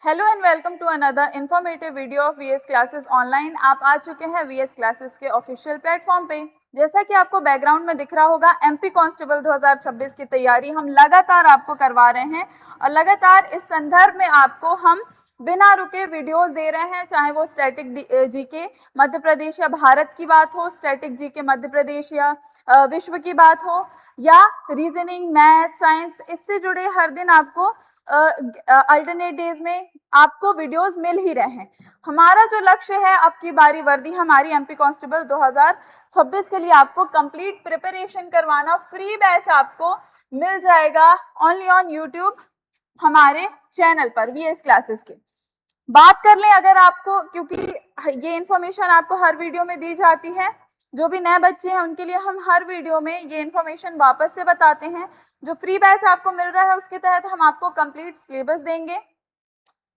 Hello and welcome to another informative video of VS classes online. आप आ चुके हैं वीएस क्लासेस के ऑफिशियल प्लेटफॉर्म पे। जैसा कि आपको बैकग्राउंड में दिख रहा होगा, एमपी कांस्टेबल 2026 की तैयारी हम लगातार आपको करवा रहे हैं और लगातार इस संदर्भ में आपको हम बिना रुके वीडियोस दे रहे हैं, चाहे वो स्टैटिक जीके मध्य प्रदेश या भारत की बात हो, स्टैटिक जीके मध्य प्रदेश या विश्व की बात हो, या रीजनिंग, मैथ, साइंस, इससे जुड़े हर दिन आपको अल्टरनेट डेज में आपको वीडियोस मिल ही रहे हैं। हमारा जो लक्ष्य है, अब की बारी वर्दी हमारी एमपी कांस्टेबल 2026 के लिए आपको कंप्लीट प्रिपरेशन करवाना। फ्री बैच आपको मिल जाएगा ओनली ऑन यूट्यूब हमारे चैनल पर वीएस क्लासेस के। बात कर लें अगर आपको, क्योंकि ये इंफॉर्मेशन आपको हर वीडियो में दी जाती है, जो भी नए बच्चे हैं उनके लिए हम हर वीडियो में ये इंफॉर्मेशन वापस से बताते हैं। जो फ्री बैच आपको मिल रहा है उसके तहत हम आपको कंप्लीट सिलेबस देंगे,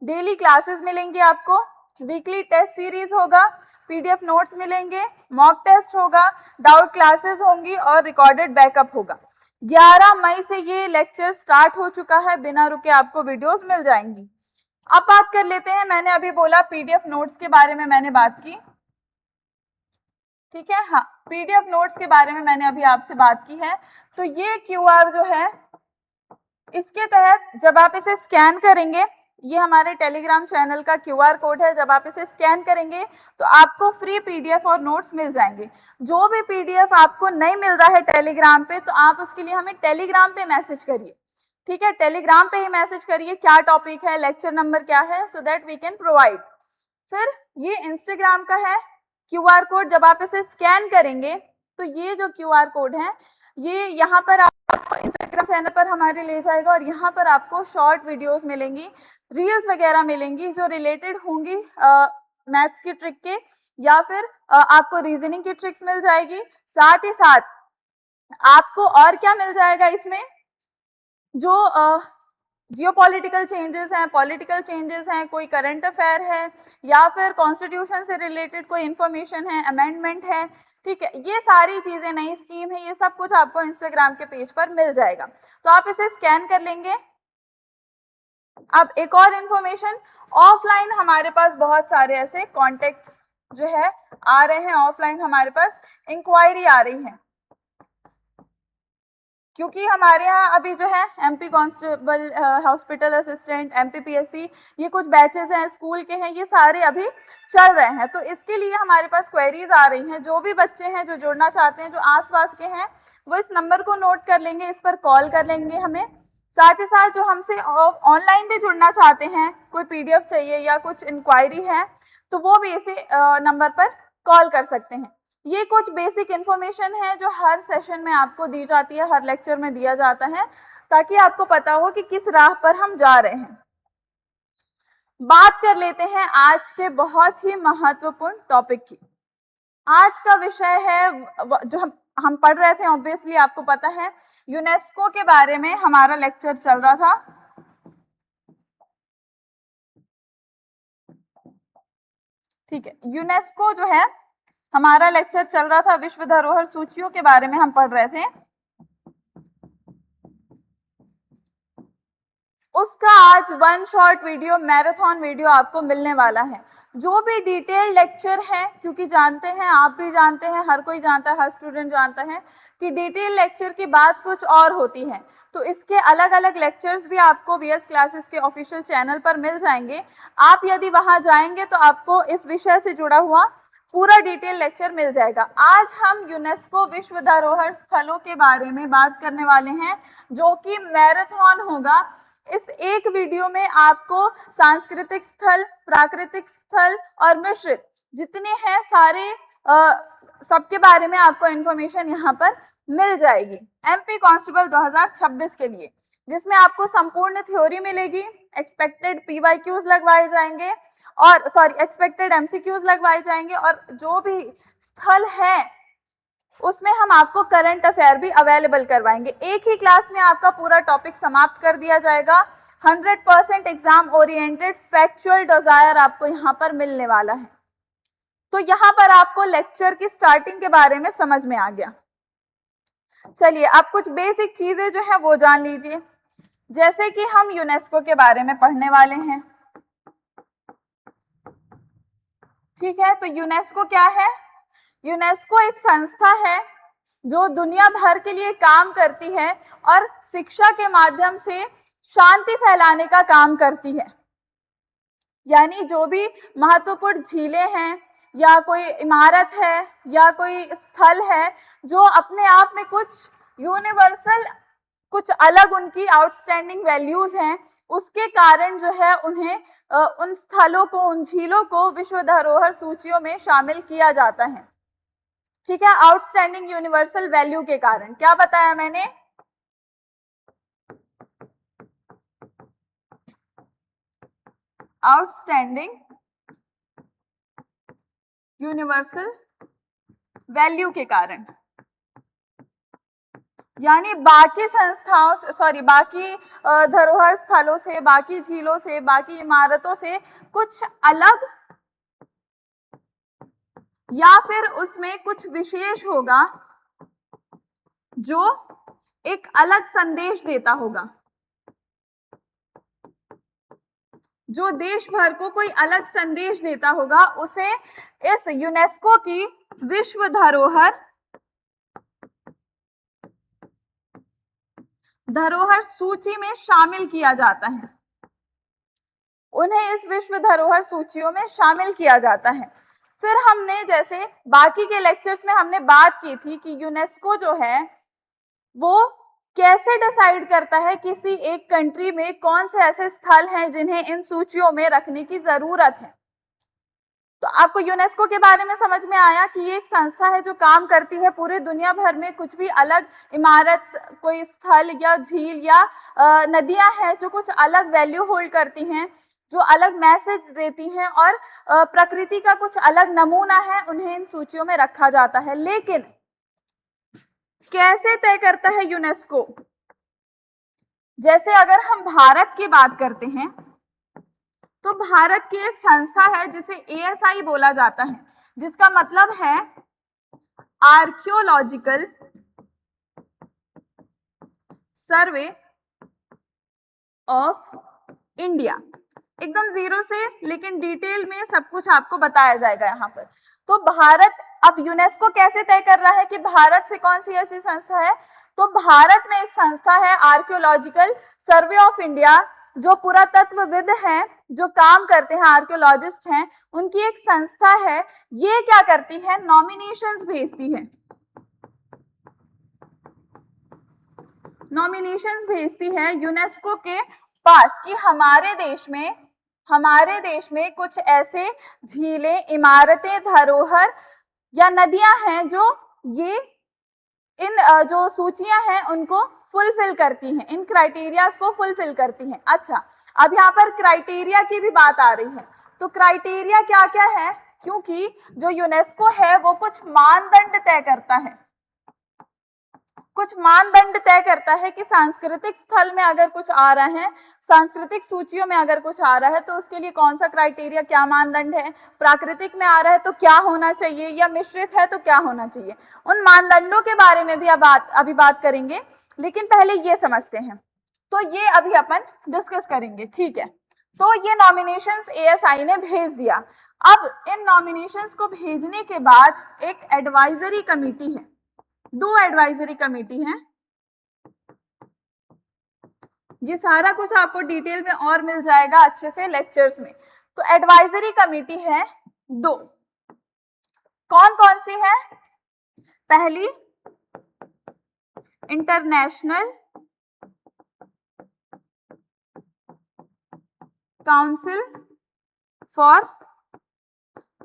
डेली क्लासेस मिलेंगी आपको, वीकली टेस्ट सीरीज होगा, पीडीएफ नोट्स मिलेंगे, मॉक टेस्ट होगा, डाउट क्लासेस होंगी और रिकॉर्डेड बैकअप होगा। 11 मई से ये लेक्चर स्टार्ट हो चुका है, बिना रुके आपको वीडियोस मिल जाएंगी। अब बात कर लेते हैं, मैंने अभी बोला पीडीएफ नोट्स के बारे में मैंने बात की, ठीक है। हाँ, पीडीएफ नोट्स के बारे में मैंने अभी आपसे बात की है। तो ये क्यूआर जो है, इसके तहत जब आप इसे स्कैन करेंगे, ये हमारे टेलीग्राम चैनल का क्यूआर कोड है, जब आप इसे स्कैन करेंगे तो आपको फ्री पीडीएफ और नोट्स मिल जाएंगे। जो भी पीडीएफ आपको नहीं मिल रहा है टेलीग्राम पे, तो आप उसके लिए हमें टेलीग्राम पे मैसेज करिए, ठीक है। टेलीग्राम पे ही मैसेज करिए क्या टॉपिक है, लेक्चर नंबर क्या है, so that we can provide. फिर ये इंस्टाग्राम का है क्यूआर कोड, जब आप इसे स्कैन करेंगे तो ये जो क्यूआर कोड है ये यहाँ पर आपको इंस्टाग्राम चैनल पर हमारे ले जाएगा और यहाँ पर आपको शॉर्ट वीडियोस मिलेंगी, रील्स वगैरह मिलेंगी जो रिलेटेड होंगी मैथ्स की ट्रिक के, या फिर आपको रीजनिंग की ट्रिक्स मिल जाएगी। साथ ही साथ आपको और क्या मिल जाएगा इसमें, जो जियोपॉलिटिकल चेंजेस हैं, पॉलिटिकल चेंजेस हैं, कोई करंट अफेयर है, या फिर कॉन्स्टिट्यूशन से रिलेटेड कोई इंफॉर्मेशन है, अमेंडमेंट है, ठीक है, ये सारी चीजें, नई स्कीम है, ये सब कुछ आपको इंस्टाग्राम के पेज पर मिल जाएगा। तो आप इसे स्कैन कर लेंगे। अब एक और इंफॉर्मेशन, ऑफलाइन हमारे पास बहुत सारे ऐसे कॉन्टेक्ट्स जो है आ रहे हैं, ऑफलाइन हमारे पास इंक्वायरी आ रही है, क्योंकि हमारे यहाँ अभी जो है MP constable, hospital assistant, MPPSC, ये कुछ बैचेस हैं, स्कूल के हैं, ये सारे अभी चल रहे हैं। तो इसके लिए हमारे पास क्वेरीज आ रही हैं। जो भी बच्चे हैं जो जुड़ना चाहते हैं, जो आसपास के हैं, वो इस नंबर को नोट कर लेंगे, इस पर कॉल कर लेंगे हमें। साथ ही साथ जो हमसे ऑनलाइन भी जुड़ना चाहते हैं, कोई पीडीएफ चाहिए या कुछ इंक्वायरी है, तो वो भी इसी नंबर पर कॉल कर सकते हैं। ये कुछ बेसिक इंफॉर्मेशन है जो हर सेशन में आपको दी जाती है, हर लेक्चर में दिया जाता है, ताकि आपको पता हो कि किस राह पर हम जा रहे हैं। बात कर लेते हैं आज के बहुत ही महत्वपूर्ण टॉपिक की। आज का विषय है जो हम पढ़ रहे थे, ऑब्वियसली आपको पता है, यूनेस्को के बारे में हमारा लेक्चर चल रहा था, ठीक है। यूनेस्को जो है हमारा लेक्चर चल रहा था, विश्व धरोहर सूचियों के बारे में हम पढ़ रहे थे। उसका आज one short video, marathon video आपको मिलने वाला है। जो भी डिटेल लेक्चर है, क्योंकि जानते हैं, आप भी जानते हैं, हर कोई जानता है, हर स्टूडेंट जानता है कि डिटेल लेक्चर की बात कुछ और होती है। तो इसके अलग अलग लेक्चर्स भी आपको वीएस क्लासेस के ऑफिशियल चैनल पर मिल जाएंगे। आप यदि वहां जाएंगे तो आपको इस विषय से जुड़ा हुआ पूरा डिटेल लेक्चर मिल जाएगा। आज हम यूनेस्को विश्व धरोहर स्थलों के बारे में बात करने वाले हैं, जो कि मैराथन होगा। इस एक वीडियो में आपको सांस्कृतिक स्थल, प्राकृतिक स्थल और मिश्रित जितने हैं सारे सबके बारे में आपको इंफॉर्मेशन यहाँ पर मिल जाएगी एमपी कांस्टेबल 2026 के लिए, जिसमें आपको संपूर्ण थ्योरी मिलेगी, एक्सपेक्टेड पीवाईक्यूज लगवाए जाएंगे, और एक्सपेक्टेड एमसीक्यूज लगवाए जाएंगे, और जो भी स्थल है उसमें हम आपको करंट अफेयर भी अवेलेबल करवाएंगे। एक ही क्लास में आपका पूरा टॉपिक समाप्त कर दिया जाएगा। 100% एग्जाम ओरिएंटेड फैक्चुअल डिजायर आपको यहाँ पर मिलने वाला है। तो यहाँ पर आपको लेक्चर की स्टार्टिंग के बारे में समझ में आ गया। चलिए अब कुछ बेसिक चीजें जो है वो जान लीजिए। जैसे कि हम यूनेस्को के बारे में पढ़ने वाले हैं, ठीक है, तो यूनेस्को क्या है? यूनेस्को एक संस्था है जो दुनिया भर के लिए काम करती है और शिक्षा के माध्यम से शांति फैलाने का काम करती है। यानी जो भी महत्वपूर्ण झीलें हैं या कोई इमारत है या कोई स्थल है जो अपने आप में कुछ यूनिवर्सल, कुछ अलग उनकी आउटस्टैंडिंग वैल्यूज हैं, उसके कारण जो है उन्हें उन स्थलों को, उन झीलों को विश्व धरोहर सूचियों में शामिल किया जाता है। ठीक है, आउटस्टैंडिंग यूनिवर्सल वैल्यू के कारण। क्या बताया मैंने? आउटस्टैंडिंग यूनिवर्सल वैल्यू के कारण, यानी बाकी संस्थाओं से, सॉरी, बाकी धरोहर स्थलों से, बाकी झीलों से, बाकी इमारतों से कुछ अलग, या फिर उसमें कुछ विशेष होगा जो एक अलग संदेश देता होगा, जो देश भर को कोई अलग संदेश देता होगा, उसे इस यूनेस्को की विश्व धरोहर सूची में शामिल किया जाता है। उन्हें इस विश्व धरोहर सूचियों में शामिल किया जाता है। फिर हमने, जैसे बाकी के लेक्चर्स में हमने बात की थी कि यूनेस्को जो है वो कैसे डिसाइड करता है किसी एक कंट्री में कौन से ऐसे स्थल हैं जिन्हें इन सूचियों में रखने की जरूरत है। तो आपको यूनेस्को के बारे में समझ में आया कि ये एक संस्था है जो काम करती है पूरे दुनिया भर में कुछ भी अलग इमारत, कोई स्थल या झील या नदियां हैं जो कुछ अलग वैल्यू होल्ड करती हैं, जो अलग मैसेज देती हैं और प्रकृति का कुछ अलग नमूना है, उन्हें इन सूचियों में रखा जाता है। लेकिन कैसे तय करता है यूनेस्को? जैसे अगर हम भारत की बात करते हैं तो भारत की एक संस्था है जिसे ASI बोला जाता है, जिसका मतलब है आर्कियोलॉजिकल सर्वे ऑफ इंडिया। एकदम जीरो से, लेकिन डिटेल में सब कुछ आपको बताया जाएगा यहाँ पर। तो भारत, अब यूनेस्को कैसे तय कर रहा है कि भारत से कौन सी ऐसी संस्था है? तो भारत में एक संस्था है आर्कियोलॉजिकल सर्वे ऑफ इंडिया, जो पुरातत्वविद हैं, जो काम करते हैं, आर्कियोलॉजिस्ट हैं, उनकी एक संस्था है। ये क्या करती है? नॉमिनेशंस भेजती है, नॉमिनेशंस भेजती है यूनेस्को के पास कि हमारे देश में कुछ ऐसे झीलें, इमारतें, धरोहर या नदियां हैं जो ये इन जो सूचियां हैं उनको फुलफिल करती हैं, इन क्राइटेरियाज को फुलफिल करती हैं। अच्छा, अब यहाँ पर क्राइटेरिया की भी बात आ रही है। तो क्राइटेरिया क्या क्या है? क्योंकि जो यूनेस्को है वो कुछ मानदंड तय करता है, कुछ मानदंड तय करता है कि सांस्कृतिक स्थल में अगर कुछ आ रहा है, सांस्कृतिक सूचियों में अगर कुछ आ रहा है तो उसके लिए कौन सा क्राइटेरिया, क्या मानदंड है, प्राकृतिक में आ रहा है तो क्या होना चाहिए, या मिश्रित है तो क्या होना चाहिए। उन मानदंडों के बारे में भी अभी बात करेंगे, लेकिन पहले ये समझते हैं। तो ये अभी अपन डिस्कस करेंगे, ठीक है। तो ये नॉमिनेशंस ASI ने भेज दिया। अब इन नॉमिनेशंस को भेजने के बाद एक एडवाइजरी कमेटी है, दो एडवाइजरी कमेटी हैं। ये सारा कुछ आपको डिटेल में और मिल जाएगा अच्छे से लेक्चर्स में। तो एडवाइजरी कमेटी है दो, कौन कौन सी है? पहली, international council for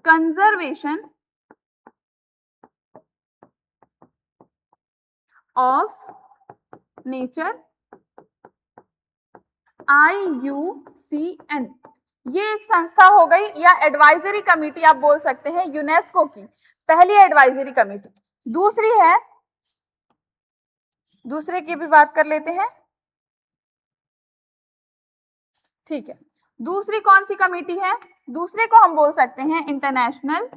conservation of nature, IUCN। ये एक संस्था हो गई, या एडवाइजरी कमेटी आप बोल सकते हैं, यूनेस्को की पहली एडवाइजरी कमेटी। दूसरी है, दूसरे की भी बात कर लेते हैं, ठीक है। दूसरी कौन सी कमेटी है? दूसरे को हम बोल सकते हैं international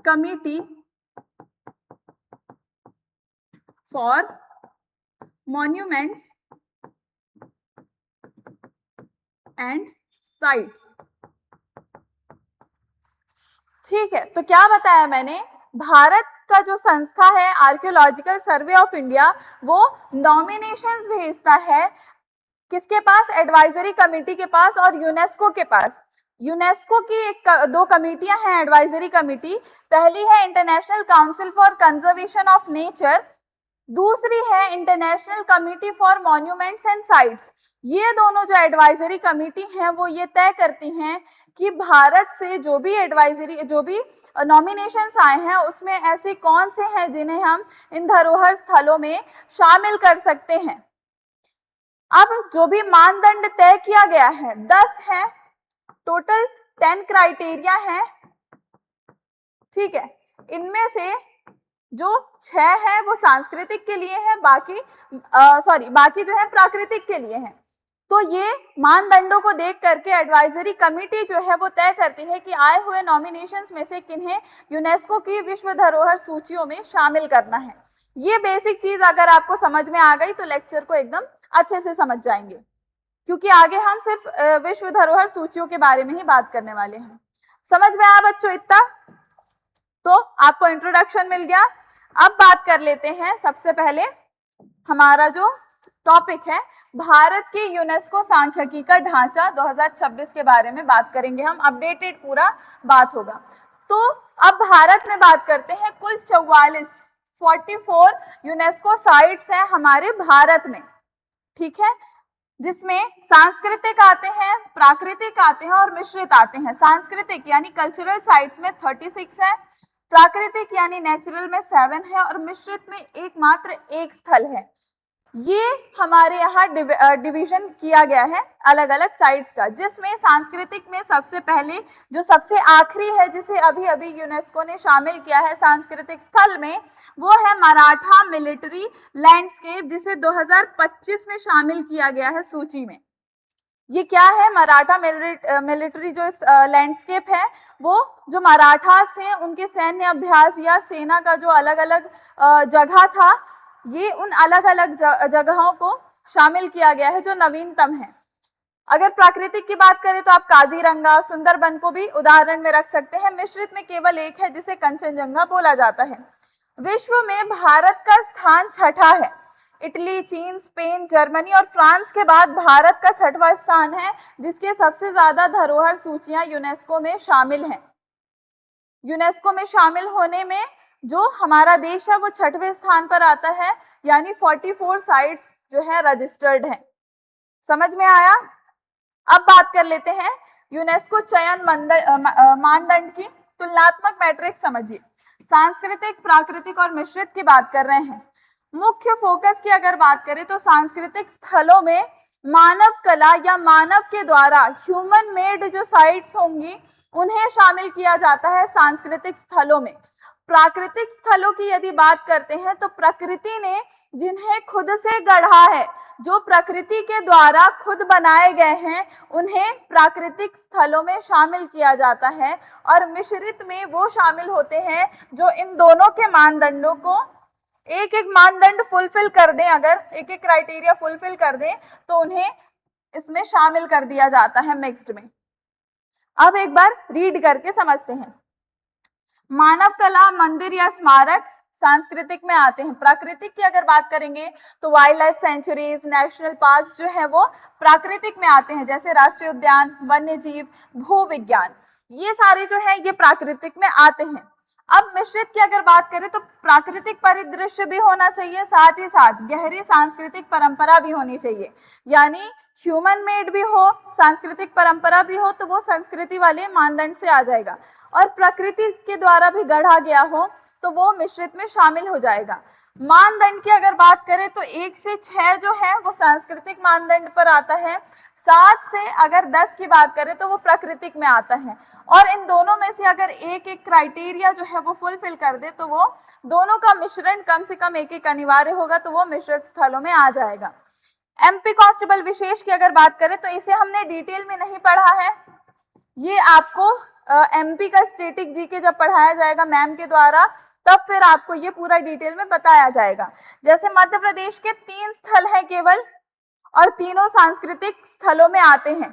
committee for monuments and sites. ठीक है, तो क्या बताया मैंने, भारत का जो संस्था है आर्कियोलॉजिकल सर्वे ऑफ इंडिया, वो नॉमिनेशंस भेजता है किसके पास, एडवाइजरी कमेटी के पास और यूनेस्को के पास। यूनेस्को की दो कमेटियां हैं एडवाइजरी कमेटी, पहली है international council for conservation of nature, दूसरी है international committee for monuments and sites. ये दोनों जो एडवाइजरी कमेटी हैं वो ये तय करती हैं कि भारत से जो भी नॉमिनेशंस आए हैं उसमें ऐसे कौन से हैं जिन्हें हम इन धरोहर स्थलों में शामिल कर सकते हैं। अब जो भी मानदंड तय किया गया है 10 है, टोटल 10 क्राइटेरिया है, ठीक है। इनमें से जो 6 है वो सांस्कृतिक के लिए है, बाकी जो है प्राकृतिक के लिए है। तो ये मानदंडों को देख करके एडवाइजरी कमेटी जो है वो तय करती है कि आए हुए नॉमिनेशंस में से किन्हें यूनेस्को की विश्व धरोहर सूचियों में शामिल करना है। ये बेसिक चीज अगर आपको समझ में आ गई तो लेक्चर को एकदम अच्छे से समझ जाएंगे, क्योंकि आगे हम सिर्फ विश्व धरोहर सूचियों के बारे में ही बात करने वाले हैं। समझ में आया बच्चों इतना? तो आपको इंट्रोडक्शन मिल गया। अब बात कर लेते हैं, सबसे पहले हमारा जो टॉपिक है भारत के यूनेस्को सांख्यिकी का ढांचा 2026 के बारे में बात करेंगे हम, अपडेटेड पूरा बात होगा। तो अब भारत में बात करते हैं, कुल 44 यूनेस्को साइट्स हैं हमारे भारत में, ठीक है, जिसमें सांस्कृतिक आते हैं, प्राकृतिक आते हैं और मिश्रित आते हैं। सांस्कृतिक यानी कल्चरल साइट्स में 36 है, प्राकृतिक यानी नेचुरल में 7 है और मिश्रित में एकमात्र एक स्थल है। ये हमारे यहाँ डिवीजन किया गया है अलग अलग साइट्स का, जिसमें सांस्कृतिक में सबसे पहले जो सबसे आखिरी है जिसे अभी अभी यूनेस्को ने शामिल किया है सांस्कृतिक स्थल में, वो है मराठा मिलिट्री लैंडस्केप, जिसे 2025 में शामिल किया गया है सूची में। ये क्या है, मराठा मिलिट्री जो लैंडस्केप है, वो जो मराठास थे उनके सैन्य अभ्यास या सेना का जो अलग अलग जगह था, ये उन अलग अलग जगहों को शामिल किया गया है जो नवीनतम है। अगर प्राकृतिक की बात करें तो आप काजीरंगा, सुंदरबन को भी उदाहरण में रख सकते हैं। मिश्रित में केवल एक है जिसे कंचनजंगा बोला जाता है। विश्व में भारत का स्थान 6ठा है। इटली, चीन, स्पेन, जर्मनी और फ्रांस के बाद भारत का 6वां स्थान है, जिसके सबसे ज्यादा धरोहर सूचियां यूनेस्को में शामिल हैं। यूनेस्को में शामिल होने में जो हमारा देश है वो 6वें स्थान पर आता है, यानी 44 साइट्स जो है रजिस्टर्ड हैं। समझ में आया? अब बात कर लेते हैं यूनेस्को चयन मानदंड की। तुलनात्मक मैट्रिक्स समझिए, सांस्कृतिक, प्राकृतिक और मिश्रित की बात कर रहे हैं। मुख्य फोकस की अगर बात करें तो सांस्कृतिक स्थलों में मानव कला या मानव के द्वारा ह्यूमन मेड जो साइट्स होंगी उन्हें शामिल किया जाता है सांस्कृतिक स्थलों में। प्राकृतिक स्थलों की यदि बात करते हैं तो प्रकृति ने जिन्हें खुद से गढ़ा है, जो प्रकृति के द्वारा खुद बनाए गए हैं, उन्हें प्राकृतिक स्थलों में शामिल किया जाता है। और मिश्रित में वो शामिल होते हैं जो इन दोनों के मानदंडों को एक एक मानदंड फुलफिल कर दें, अगर एक एक क्राइटेरिया फुलफिल कर दें तो उन्हें इसमें शामिल कर दिया जाता है मिक्स्ड में। अब एक बार रीड करके समझते हैं। मानव कला, मंदिर या स्मारक सांस्कृतिक में आते हैं। प्राकृतिक की अगर बात करेंगे तो wild life sanctuaries, national park जो है वो प्राकृतिक में आते हैं, जैसे राष्ट्रीय उद्यान, वन्य जीव, भू विज्ञान, ये सारे जो है ये प्राकृतिक में आते हैं। अब मिश्रित की अगर बात करें तो प्राकृतिक परिदृश्य भी होना चाहिए, साथ ही साथ गहरी सांस्कृतिक परंपरा भी होनी चाहिए, यानी ह्यूमन मेड भी हो, सांस्कृतिक परंपरा भी हो, तो वो संस्कृति वाले मानदंड से आ जाएगा। और प्रकृति के द्वारा भी गढ़ा गया हो तो वो मिश्रित में शामिल हो जाएगा। मानदंड की अगर बात करें तो 1 से 6 जो है वो सांस्कृतिक मानदंड पर आता है, 7 से अगर 10 की बात करें तो वो प्राकृतिक में आता है। और इन दोनों में से अगर एक एक क्राइटेरिया जो है वो फुलफिल कर दे तो वो दोनों का मिश्रण कम से कम एक एक अनिवार्य होगा, तो वो मिश्रित स्थलों में आ जाएगा। एमपी कांस्टेबल विशेष की अगर बात करें तो इसे हमने डिटेल में नहीं पढ़ा है, ये आपको एमपी का स्टैटिक जीके जब पढ़ाया जाएगा मैम के द्वारा तब फिर आपको ये पूरा डिटेल में बताया जाएगा। जैसे मध्य प्रदेश के 3 स्थल हैं केवल और तीनों सांस्कृतिक स्थलों में आते हैं।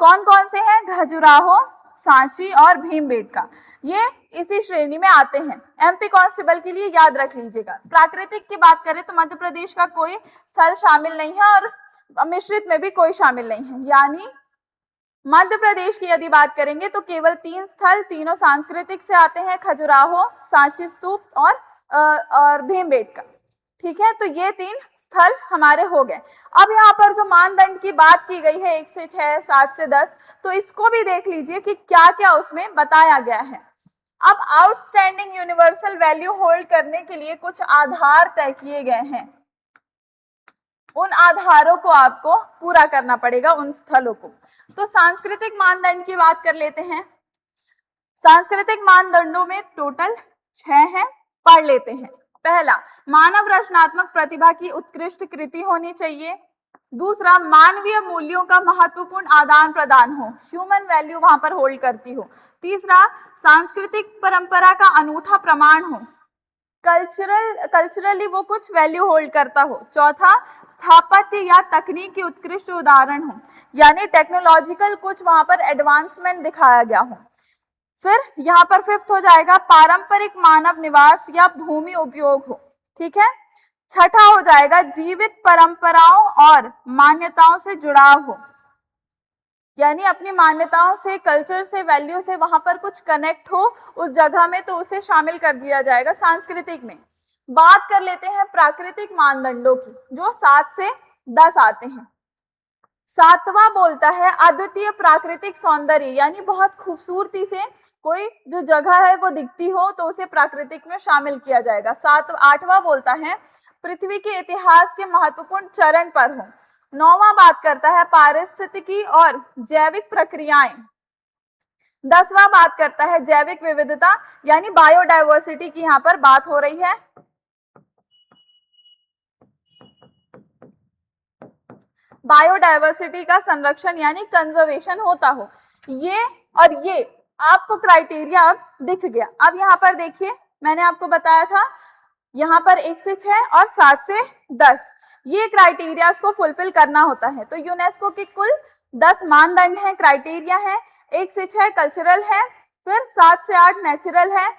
कौन कौन से हैं? खजुराहो, सांची और भीमबेटका, ये इसी श्रेणी में आते हैं। एमपी कांस्टेबल के लिए याद रख लीजिएगा। प्राकृतिक की बात करें तो मध्य प्रदेश का कोई स्थल शामिल नहीं है और मिश्रित में भी कोई शामिल नहीं है, यानी मध्य प्रदेश की यदि बात करेंगे तो केवल 3 स्थल, तीनों सांस्कृतिक से आते हैं, खजुराहो, सांची स्तूप और भीमबेटका। ठीक है, तो ये 3 स्थल हमारे हो गए। अब यहाँ पर जो मानदंड की बात की गई है 1 से 6, 7 से 10, तो इसको भी देख लीजिए कि क्या क्या उसमें बताया गया है। अब आउटस्टैंडिंग यूनिवर्सल वैल्यू होल्ड करने के लिए कुछ आधार तय किए गए हैं, उन आधारों को आपको पूरा करना पड़ेगा, उन स्थलों को। तो सांस्कृतिक मानदंड की बात कर लेते हैं। सांस्कृतिक मानदंडों में टोटल 6 हैं, पढ़ लेते हैं। पहला, मानव रचनात्मक प्रतिभा की उत्कृष्ट कृति होनी चाहिए। दूसरा, मानवीय मूल्यों का महत्वपूर्ण आदान प्रदान हो, ह्यूमन वैल्यू वहां पर होल्ड करती हो। तीसरा, सांस्कृतिक परंपरा का अनूठा प्रमाण हो, कल्चरली वो कुछ वैल्यू होल्ड करता हो। चौथा, स्थापत्य या तकनीक के उत्कृष्ट उदाहरण हो, यानी टेक्नोलॉजिकल कुछ वहां पर एडवांसमेंट दिखाया गया हो। फिर यहाँ पर फिफ्थ हो जाएगा, पारंपरिक मानव निवास या भूमि उपयोग हो। ठीक है। छठा हो जाएगा, जीवित परंपराओं और मान्यताओं से जुड़ाव हो, यानी अपनी मान्यताओं से, कल्चर से, वैल्यू से वहां पर कुछ कनेक्ट हो उस जगह में, तो उसे शामिल कर दिया जाएगा सांस्कृतिक में। बात कर लेते हैं प्राकृतिक मानदंडों की, जो 7 से 10 आते हैं। 7वां बोलता है अद्वितीय प्राकृतिक सौंदर्य, यानी बहुत खूबसूरती से कोई जो जगह है वो दिखती हो तो उसे प्राकृतिक में शामिल किया जाएगा। 8वां बोलता है पृथ्वी के इतिहास के महत्वपूर्ण चरण पर हो। 9वां बात करता है पारिस्थितिकी और जैविक प्रक्रियाएं। 10वां बात करता है जैविक विविधता, यानी बायोडायवर्सिटी की यहाँ पर बात हो रही है। बायोडायवर्सिटी का संरक्षण यानी कंजर्वेशन होता हो। ये और ये आपको क्राइटेरिया अब दिख गया। अब यहाँ पर देखिए, मैंने आपको बताया था यहाँ पर 1 से 6 और 7 से 10 ये क्राइटेरिया को फुलफिल करना होता है। तो यूनेस्को के कुल 10 मानदंड हैं, क्राइटेरिया है। 1 से 6 कल्चरल है, फिर 7 से 8 नेचुरल है।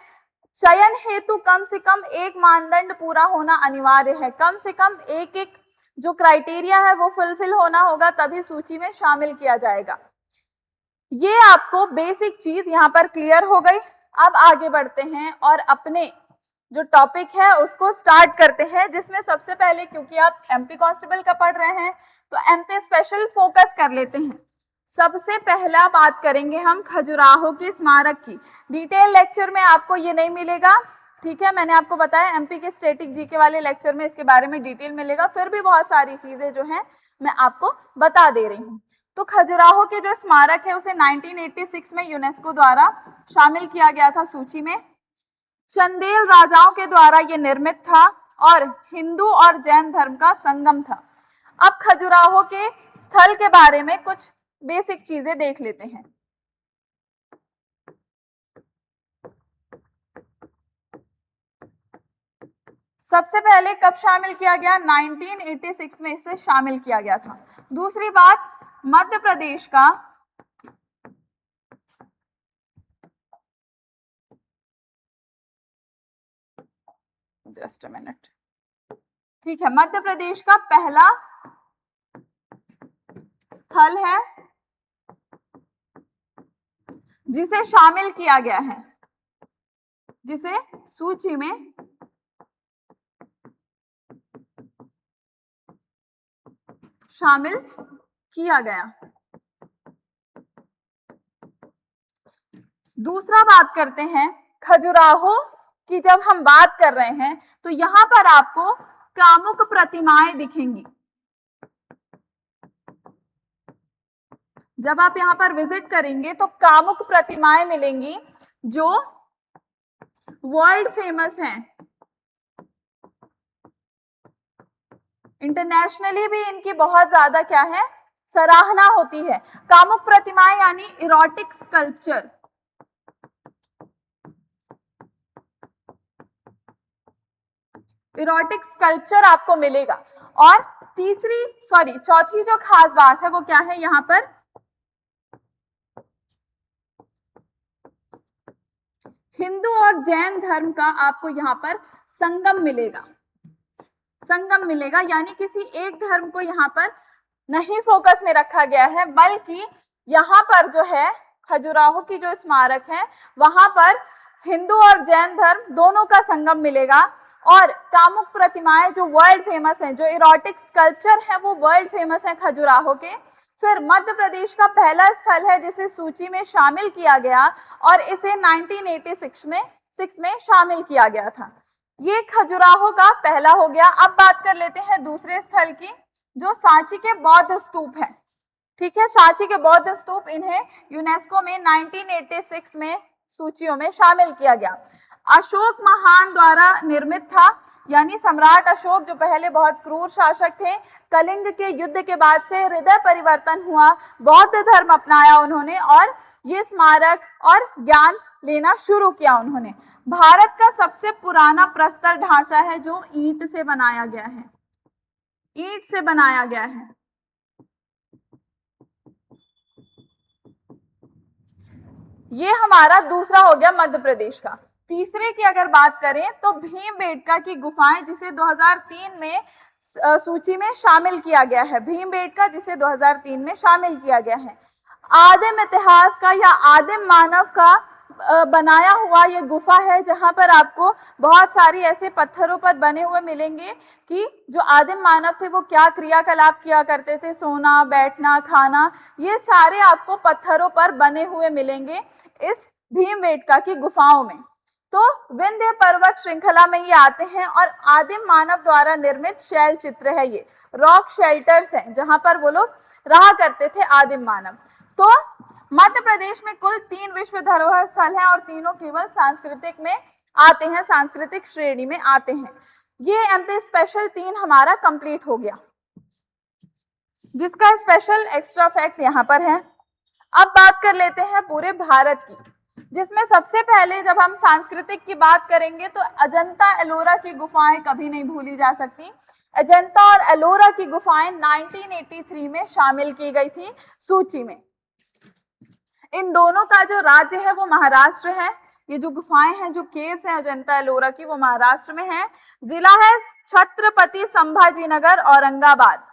चयन हेतु कम से कम एक मानदंड पूरा होना अनिवार्य है, कम से कम एक जो क्राइटेरिया है वो फुलफिल होना होगा, तभी सूची में शामिल किया जाएगा। ये आपको बेसिक चीज यहाँ पर क्लियर हो गई। अब आगे बढ़ते हैं और अपने जो टॉपिक है उसको स्टार्ट करते हैं, जिसमें सबसे पहले, क्योंकि आप एमपी कांस्टेबल का पढ़ रहे हैं तो एमपी स्पेशल फोकस कर लेते हैं। सबसे पहला बात करेंगे हम खजुराहो के स्मारक की। डिटेल लेक्चर में आपको ये नहीं मिलेगा, ठीक है, मैंने आपको बताया एमपी के स्टैटिक जीके वाले लेक्चर में इसके बारे में डिटेल मिलेगा। फिर भी बहुत सारी चीजें जो हैं मैं आपको बता दे रही हूँ। तो खजुराहो के जो स्मारक है उसे 1986 में यूनेस्को द्वारा शामिल किया गया था सूची में। चंदेल राजाओं के द्वारा यह निर्मित था और हिंदू और जैन धर्म का संगम था। अब खजुराहो के स्थल के बारे में कुछ बेसिक चीजें देख लेते हैं। सबसे पहले कब शामिल किया गया? 1986 में इसे शामिल किया गया था। दूसरी बात, मध्य प्रदेश का जस्ट अ मिनट, ठीक है, मध्य प्रदेश का पहला स्थल है जिसे शामिल किया गया है, जिसे सूची में शामिल किया गया। दूसरा बात करते हैं खजुराहो की। जब हम बात कर रहे हैं तो यहां पर आपको कामुक प्रतिमाएं दिखेंगी। जब आप यहां पर विजिट करेंगे तो कामुक प्रतिमाएं मिलेंगी जो वर्ल्ड फेमस हैं, इंटरनेशनली भी इनकी बहुत ज्यादा क्या है, सराहना होती है। कामुक प्रतिमाएं यानी इरोटिक स्कल्पचर। इरोटिक स्कल्पचर आपको मिलेगा। और चौथी जो खास बात है वो क्या है, यहाँ पर हिंदू और जैन धर्म का आपको यहाँ पर संगम मिलेगा, संगम मिलेगा, यानी किसी एक धर्म को यहाँ पर नहीं फोकस में रखा गया है, बल्कि यहाँ पर जो है खजुराहो की जो स्मारक है वहां पर हिंदू और जैन धर्म दोनों का संगम मिलेगा। और कामुक प्रतिमाएं जो वर्ल्ड फेमस हैं, जो इरोटिक स्कल्पचर है वो वर्ल्ड फेमस है खजुराहो के। फिर मध्य प्रदेश का पहला स्थल है जिसे सूची में शामिल किया गया और इसे 1986 में शामिल किया गया था। ये खजुराहो का पहला हो गया। अब बात कर लेते हैं दूसरे स्थल की, जो सांची के बौद्ध स्तूप है। ठीक है, सांची के बौद्ध स्तूप, इन्हें यूनेस्को में 1986 में सूचियों में शामिल किया गया। अशोक महान द्वारा निर्मित था, यानी सम्राट अशोक जो पहले बहुत क्रूर शासक थे, कलिंग के युद्ध के बाद से हृदय परिवर्तन हुआ, बौद्ध धर्म अपनाया उन्होंने और ये स्मारक और ज्ञान लेना शुरू किया उन्होंने। भारत का सबसे पुराना प्रस्तर ढांचा है जो ईंट से बनाया गया है, ईंट से बनाया गया है। ये हमारा दूसरा हो गया मध्य प्रदेश का। तीसरे की अगर बात करें तो भीमबेटका की गुफाएं, जिसे 2003 में सूची में शामिल किया गया है, भीमबेटका जिसे 2003 में शामिल किया गया है। आदिम इतिहास का या आदिम मानव का बनाया हुआ ये गुफा है, जहां पर आपको बहुत सारी ऐसे पत्थरों पर बने हुए मिलेंगे कि जो आदिम मानव थे वो क्या क्रियाकलाप किया करते थे, सोना, बैठना, खाना, ये सारे आपको पत्थरों पर बने हुए मिलेंगे इस भीमबेटका की गुफाओं में। तो विंध्य पर्वत श्रृंखला में ये आते हैं और आदिम मानव द्वारा निर्मित शैल चित्र है, ये रॉक शेल्टर्स हैं जहां पर वो लोग रहा करते थे आदिम मानव। तो मध्य प्रदेश में कुल 3 विश्व धरोहर स्थल हैं और तीनों केवल सांस्कृतिक में आते हैं, सांस्कृतिक श्रेणी में आते हैं। ये एमपी स्पेशल 3 हमारा कंप्लीट हो गया, जिसका स्पेशल एक्स्ट्रा फैक्ट यहाँ पर है। अब बात कर लेते हैं पूरे भारत की, जिसमें सबसे पहले जब हम सांस्कृतिक की बात करेंगे तो अजंता एलोरा की गुफाएं कभी नहीं भूली जा सकती। अजंता और एलोरा की गुफाएं 1983 में शामिल की गई थी सूची में। इन दोनों का जो राज्य है वो महाराष्ट्र है। ये जो गुफाएं हैं, जो केव्स हैं अजंता एलोरा की, वो महाराष्ट्र में है। जिला है छत्रपति संभाजीनगर, औरंगाबाद।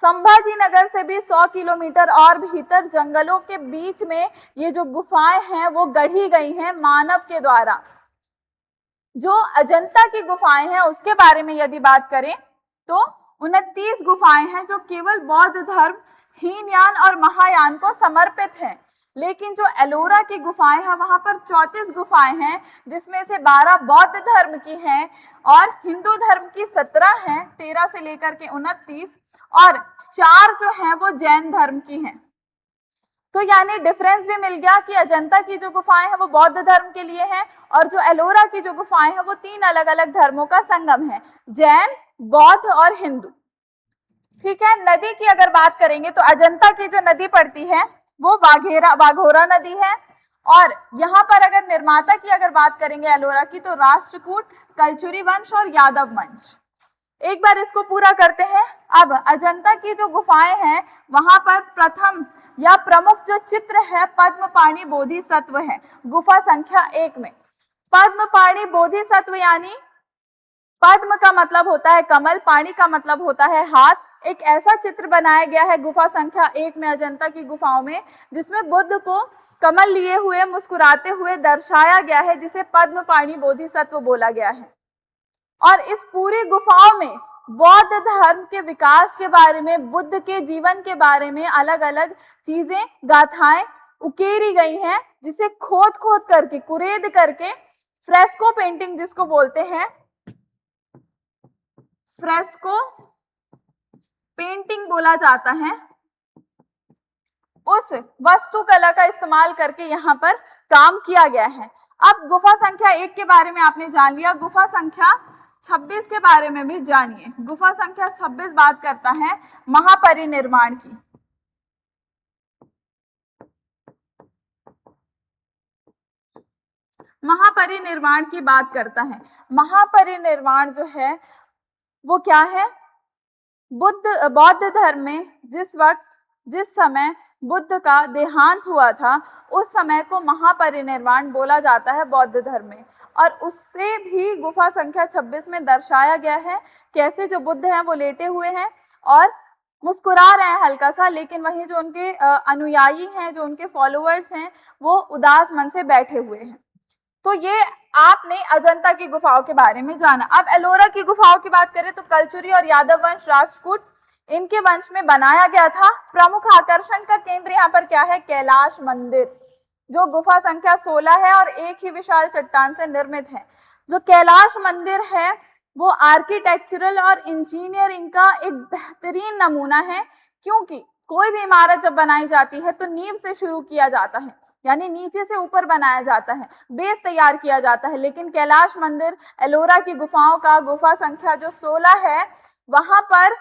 संभाजीनगर से भी 100 किलोमीटर और भीतर जंगलों के बीच में ये जो गुफाएं हैं वो गढ़ी गई हैं मानव के द्वारा। जो अजंता की गुफाएं हैं उसके बारे में यदि बात करें तो 29 गुफाएं हैं जो केवल बौद्ध धर्म, हीनयान और महायान को समर्पित हैं। लेकिन जो एलोरा की गुफाएं हैं वहां पर 34 गुफाएं हैं, जिसमें से 12 बौद्ध धर्म की हैं और हिंदू धर्म की 17 हैं, 13 से लेकर के 29, और 4 जो हैं वो जैन धर्म की हैं। तो यानी डिफरेंस भी मिल गया कि अजंता की जो गुफाएं हैं वो बौद्ध धर्म के लिए हैं और जो एलोरा की जो गुफाएं हैं वो 3 अलग अलग धर्मों का संगम है, जैन, बौद्ध और हिंदू। ठीक है, नदी की अगर बात करेंगे तो अजंता की जो नदी पड़ती है वो वाघोरा नदी है। और यहाँ पर अगर निर्माता की अगर बात करेंगे एलोरा की तो राष्ट्रकूट, कलचुरी वंश और यादव वंश। एक बार इसको पूरा करते हैं। अब अजंता की जो गुफाएं हैं वहां पर प्रथम या प्रमुख जो चित्र है पद्मपाणि बोधिसत्व है, गुफा संख्या 1 में। पद्मपाणि बोधिसत्व यानी पद्म का मतलब होता है कमल, पाणि का मतलब होता है हाथ। एक ऐसा चित्र बनाया गया है गुफा संख्या 1 में अजंता की गुफाओं में, जिसमें बुद्ध को कमल लिए हुए मुस्कुराते हुए दर्शाया गया है, जिसे पद्मपाणि बोधिसत्व बोला गया है। और इस पूरी गुफाओं में बौद्ध धर्म के विकास के बारे में, बुद्ध के जीवन के बारे में अलग अलग चीजें, गाथाएं उकेरी गई हैं, जिसे खोद खोद करके, कुरेद करके फ्रेस्को पेंटिंग जिसको बोलते हैं, फ्रेस्को पेंटिंग बोला जाता है, उस वास्तुकला का इस्तेमाल करके यहाँ पर काम किया गया है। अब गुफा संख्या 1 के बारे में आपने जान लिया, गुफा संख्या 26 के बारे में भी जानिए। गुफा संख्या 26 बात करता है महापरिनिर्वाण की। महापरिनिर्वाण की बात करता है। महापरिनिर्वाण जो है वो क्या है? बौद्ध धर्म में जिस वक्त, जिस समय बुद्ध का देहांत हुआ था, उस समय को महापरिनिर्वाण बोला जाता है बौद्ध धर्म में। और उससे भी गुफा संख्या 26 में दर्शाया गया है कैसे जो बुद्ध हैं वो लेटे हुए हैं और मुस्कुरा रहे हैं हल्का सा, लेकिन वहीं जो उनके अनुयायी हैं, जो उनके फॉलोअर्स हैं, वो उदास मन से बैठे हुए हैं। तो ये आपने अजंता की गुफाओं के बारे में जाना। अब एलोरा की गुफाओं की बात करें तो कलचुरी और यादव वंश, राष्ट्रकूट, इनके वंश में बनाया गया था। प्रमुख आकर्षण का केंद्र यहाँ पर क्या है? कैलाश मंदिर, जो गुफा संख्या 16 है और एक ही विशाल चट्टान से निर्मित है। जो कैलाश मंदिर है वो आर्किटेक्चरल और इंजीनियरिंग का एक बेहतरीन नमूना है, क्योंकि कोई भी इमारत जब बनाई जाती है तो नींव से शुरू किया जाता है, यानी नीचे से ऊपर बनाया जाता है, बेस तैयार किया जाता है। लेकिन कैलाश मंदिर एलोरा की गुफाओं का गुफा संख्या जो 16 है, वहां पर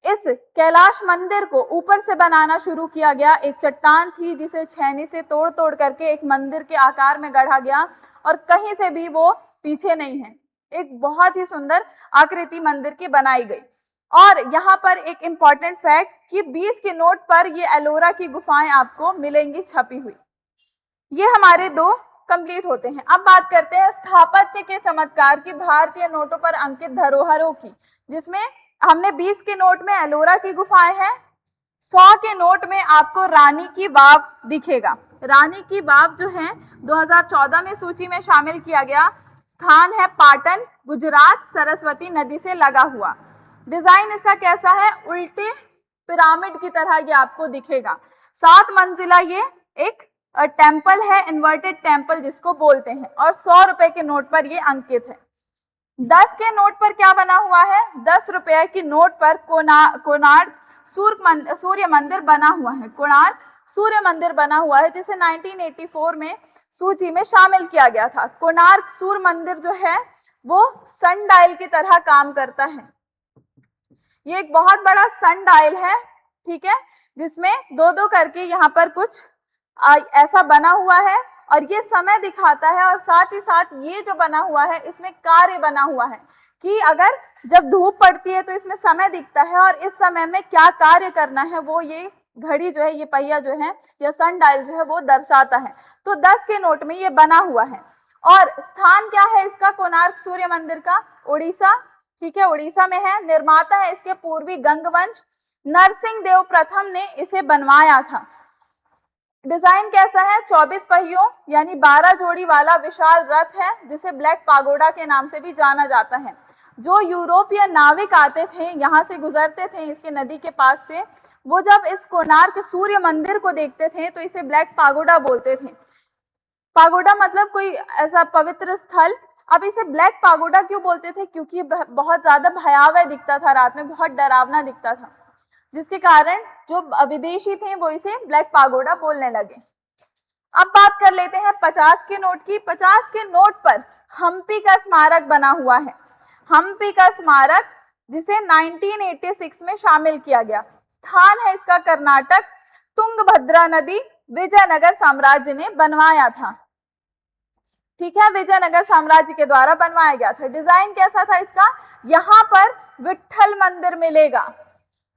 इस कैलाश मंदिर को ऊपर से बनाना शुरू किया गया। एक चट्टान थी जिसे छेनी से तोड़ तोड़ करके एक मंदिर के आकार में गढ़ा गया और कहीं से भी वो पीछे नहीं है। एक बहुत ही सुंदर आकृति मंदिर की बनाई गई। और यहाँ पर एक इंपॉर्टेंट फैक्ट कि 20 के नोट पर ये एलोरा की गुफाएं आपको मिलेंगी छपी हुई। ये हमारे दो कंप्लीट होते हैं। अब बात करते हैं स्थापत्य के चमत्कार की, भारतीय नोटों पर अंकित धरोहरों की, जिसमें हमने 20 के नोट में एलोरा की गुफाएं हैं, 100 के नोट में आपको रानी की वाव दिखेगा। रानी की वाव जो है 2014 में सूची में शामिल किया गया। स्थान है पाटन, गुजरात, सरस्वती नदी से लगा हुआ। डिजाइन इसका कैसा है? उल्टे पिरामिड की तरह ये आपको दिखेगा। 7 मंजिला ये एक टेम्पल है, इन्वर्टेड टेम्पल जिसको बोलते हैं, और 100 रुपए के नोट पर ये अंकित है। 10 के नोट पर क्या बना हुआ है? 10 रुपए की नोट पर कोणार्क सूर्य मंदिर बना हुआ है। कोणार्क सूर्य मंदिर बना हुआ है, जिसे 1984 में सूची में शामिल किया गया था। कोणार्क सूर्य मंदिर जो है वो सन डायल की तरह काम करता है। ये एक बहुत बड़ा सन डायल है, ठीक है, जिसमें दो दो करके यहाँ पर कुछ ऐसा बना हुआ है और ये समय दिखाता है। और साथ ही साथ ये जो बना हुआ है इसमें कार्य बना हुआ है कि अगर जब धूप पड़ती है तो इसमें समय दिखता है और इस समय में क्या कार्य करना है वो ये घड़ी जो है, ये पहिया जो है या सन डायल जो है वो दर्शाता है। तो 10 के नोट में ये बना हुआ है। और स्थान क्या है इसका? कोणार्क सूर्य मंदिर का उड़ीसा, ठीक है, उड़ीसा में है। निर्माता है इसके पूर्वी गंगवंश, नरसिंह देव प्रथम ने इसे बनवाया था। डिजाइन कैसा है? 24 पहियों यानी 12 जोड़ी वाला विशाल रथ है, जिसे ब्लैक पागोडा के नाम से भी जाना जाता है। जो यूरोपीय नाविक आते थे, यहाँ से गुजरते थे इसके नदी के पास से, वो जब इस कोणार्क सूर्य मंदिर को देखते थे तो इसे ब्लैक पागोडा बोलते थे। पागोडा मतलब कोई ऐसा पवित्र स्थल। अब इसे ब्लैक पागोडा क्यों बोलते थे? क्योंकि बहुत ज्यादा भयावह दिखता था, रात में बहुत डरावना दिखता था, जिसके कारण जो विदेशी थे वो इसे ब्लैक पागोडा बोलने लगे। अब बात कर लेते हैं 50 के नोट की। 50 के नोट पर हम्पी का स्मारक बना हुआ है। हम्पी का स्मारक जिसे 1986 में शामिल किया गया। स्थान है इसका कर्नाटक, तुंगभद्रा नदी, विजयनगर साम्राज्य ने बनवाया था, ठीक है, विजयनगर साम्राज्य के द्वारा बनवाया गया था। डिजाइन कैसा था इसका? यहाँ पर विट्ठल मंदिर मिलेगा।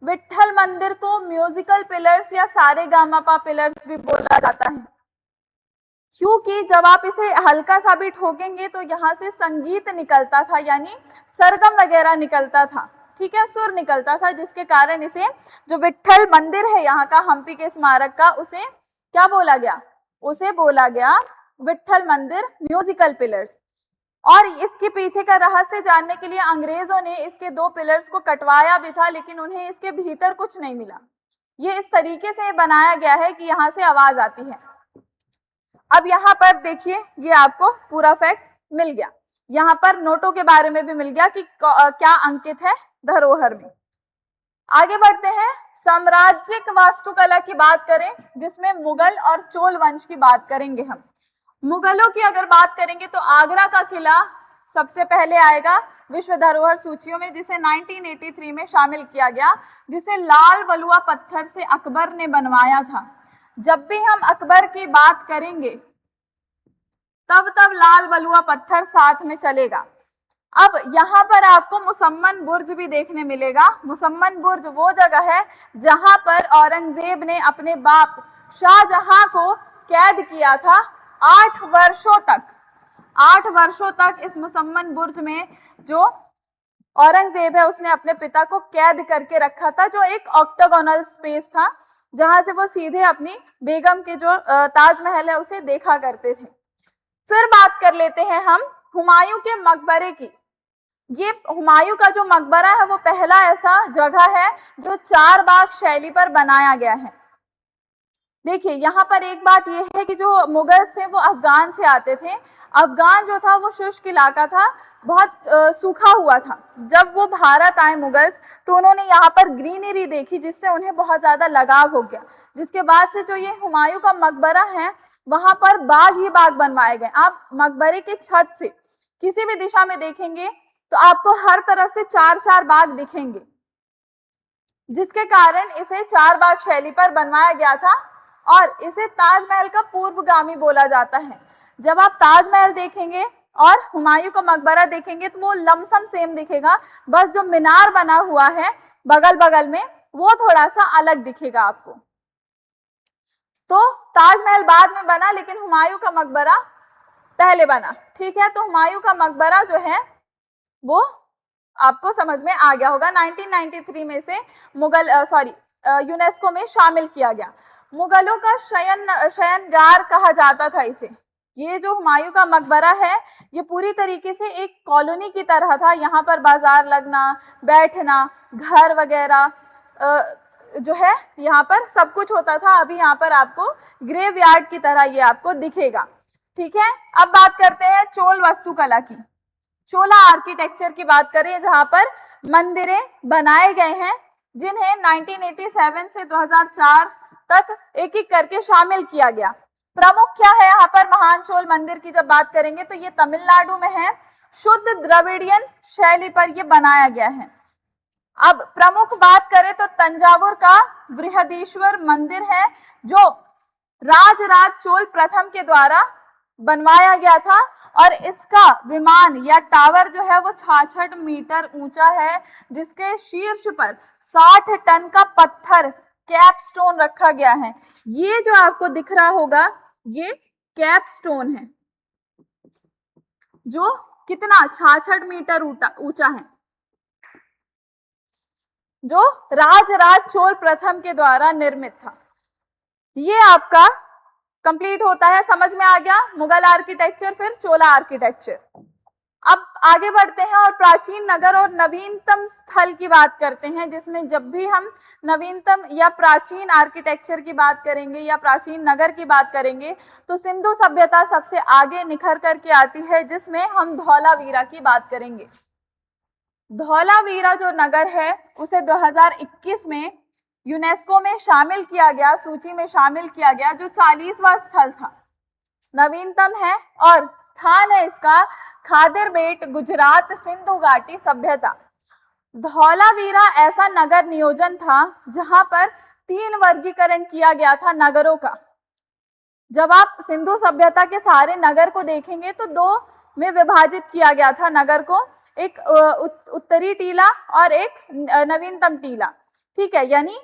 विट्ठल मंदिर को म्यूजिकल पिलर्स या सारेगामापा पिलर्स भी बोला जाता है, क्योंकि जब आप इसे हल्का सा भी ठोकेंगे तो यहाँ से संगीत निकलता था, यानी सरगम वगैरह निकलता था, ठीक है, सुर निकलता था, जिसके कारण इसे जो विट्ठल मंदिर है यहाँ का हम्पी के स्मारक का, उसे क्या बोला गया? उसे बोला गया विट्ठल मंदिर म्यूजिकल पिलर्स। और इसके पीछे का रहस्य जानने के लिए अंग्रेजों ने इसके 2 पिलर्स को कटवाया भी था, लेकिन उन्हें इसके भीतर कुछ नहीं मिला। ये इस तरीके से बनाया गया है कि यहाँ से आवाज आती है। अब यहाँ पर देखिए, ये आपको पूरा फैक्ट मिल गया। यहाँ पर नोटों के बारे में भी मिल गया कि क्या अंकित है धरोहर में। आगे बढ़ते हैं, साम्राज्यिक वास्तुकला की बात करें, जिसमें मुगल और चोल वंश की बात करेंगे हम। मुगलों की अगर बात करेंगे तो आगरा का किला सबसे पहले आएगा विश्व धरोहर सूचियों में, जिसे 1983 में शामिल किया गया, जिसे लाल बलुआ पत्थर से अकबर ने बनवाया था। जब भी हम अकबर की बात करेंगे तब लाल बलुआ पत्थर साथ में चलेगा। अब यहाँ पर आपको मुसम्मन बुर्ज भी देखने मिलेगा। मुसम्मन बुर्ज वो जगह है जहां पर औरंगजेब ने अपने बाप शाहजहां को कैद किया था 8 वर्षों तक। 8 वर्षों तक इस मुसम्मन बुर्ज में जो औरंगजेब है उसने अपने पिता को कैद करके रखा था, जो एक ऑक्टागोनल स्पेस था जहां से वो सीधे अपनी बेगम के जो ताजमहल है उसे देखा करते थे। फिर बात कर लेते हैं हम हुमायूं के मकबरे की। ये हुमायूं का जो मकबरा है वो पहला ऐसा जगह है जो 4 बाग शैली पर बनाया गया है। देखिए यहाँ पर एक बात यह है कि जो मुगल्स थे वो अफगान से आते थे। अफगान जो था वो शुष्क इलाका था, बहुत सूखा हुआ था। जब वो भारत आए मुगल्स तो उन्होंने यहाँ पर ग्रीनरी देखी जिससे उन्हें बहुत ज्यादा लगाव हो गया, जिसके बाद से जो ये हुमायूं का मकबरा है वहां पर बाग ही बाग बनवाए गए। आप मकबरे की छत से किसी भी दिशा में देखेंगे तो आपको हर तरफ से 4-4 बाग दिखेंगे, जिसके कारण इसे 4 बाग शैली पर बनवाया गया था और इसे ताजमहल का पूर्वगामी बोला जाता है। जब आप ताजमहल देखेंगे और हुमायूं का मकबरा देखेंगे तो वो लमसम सेम दिखेगा, बस जो मीनार बना हुआ है बगल बगल में वो थोड़ा सा अलग दिखेगा आपको। तो ताजमहल बाद में बना लेकिन हुमायूं का मकबरा पहले बना। ठीक है, तो हुमायूं का मकबरा जो है वो आपको समझ में आ गया होगा। 1993 में से यूनेस्को में शामिल किया गया। मुगलों का शयनगार कहा जाता था इसे। ये जो हुमायूं का मकबरा है ये पूरी तरीके से एक कॉलोनी की तरह था। यहाँ पर बाजार लगना, बैठना, घर वगैरह जो है यहाँ पर सब कुछ होता था। अभी यहाँ पर आपको ग्रेवयार्ड की तरह ये आपको दिखेगा। ठीक है, अब बात करते हैं चोल वास्तुकला की। चोला आर्किटेक्चर की बात करें जहां पर मंदिरें बनाए गए हैं जिन्हें 1987 से 2004 तक एक एक करके शामिल किया गया। प्रमुख क्या है यहाँ पर महान चोल मंदिर की जब बात करेंगे तो ये तमिलनाडु में है। शुद्ध द्रविडियन शैली पर ये बनाया गया है। अब प्रमुख बात करें तो तंजावुर का बृहदीश्वर मंदिर है जो राजराज चोल प्रथम के द्वारा बनवाया गया था और इसका विमान या टावर जो है वो 66 मीटर ऊंचा है, जिसके शीर्ष पर 60 टन का पत्थर कैपस्टोन रखा गया है। ये जो आपको दिख रहा होगा ये कैपस्टोन है जो कितना 66 मीटर ऊंचा है, जो राजराज चोल प्रथम के द्वारा निर्मित था। ये आपका कंप्लीट होता है। समझ में आ गया मुगल आर्किटेक्चर, फिर चोला आर्किटेक्चर। अब आगे बढ़ते हैं और प्राचीन नगर और नवीनतम स्थल की बात करते हैं, जिसमें जब भी हम नवीनतम या प्राचीन आर्किटेक्चर की बात करेंगे या प्राचीन नगर की बात करेंगे तो सिंधु सभ्यता सबसे आगे निखर करके आती है, जिसमें हम धौलावीरा की बात करेंगे। धौलावीरा जो नगर है उसे 2021 में यूनेस्को में शामिल किया गया, सूची में शामिल किया गया, जो 40वां स्थल था, नवीनतम है और स्थान है इसका खादिर बेट, गुजरात, सिंधु घाटी सभ्यता। धौलावीरा ऐसा नगर नियोजन था जहां पर 3 वर्गीकरण किया गया था नगरों का। जब आप सिंधु सभ्यता के सारे नगर को देखेंगे तो 2 में विभाजित किया गया था नगर को, एक उत्तरी टीला और एक नवीनतम टीला। ठीक है, यानी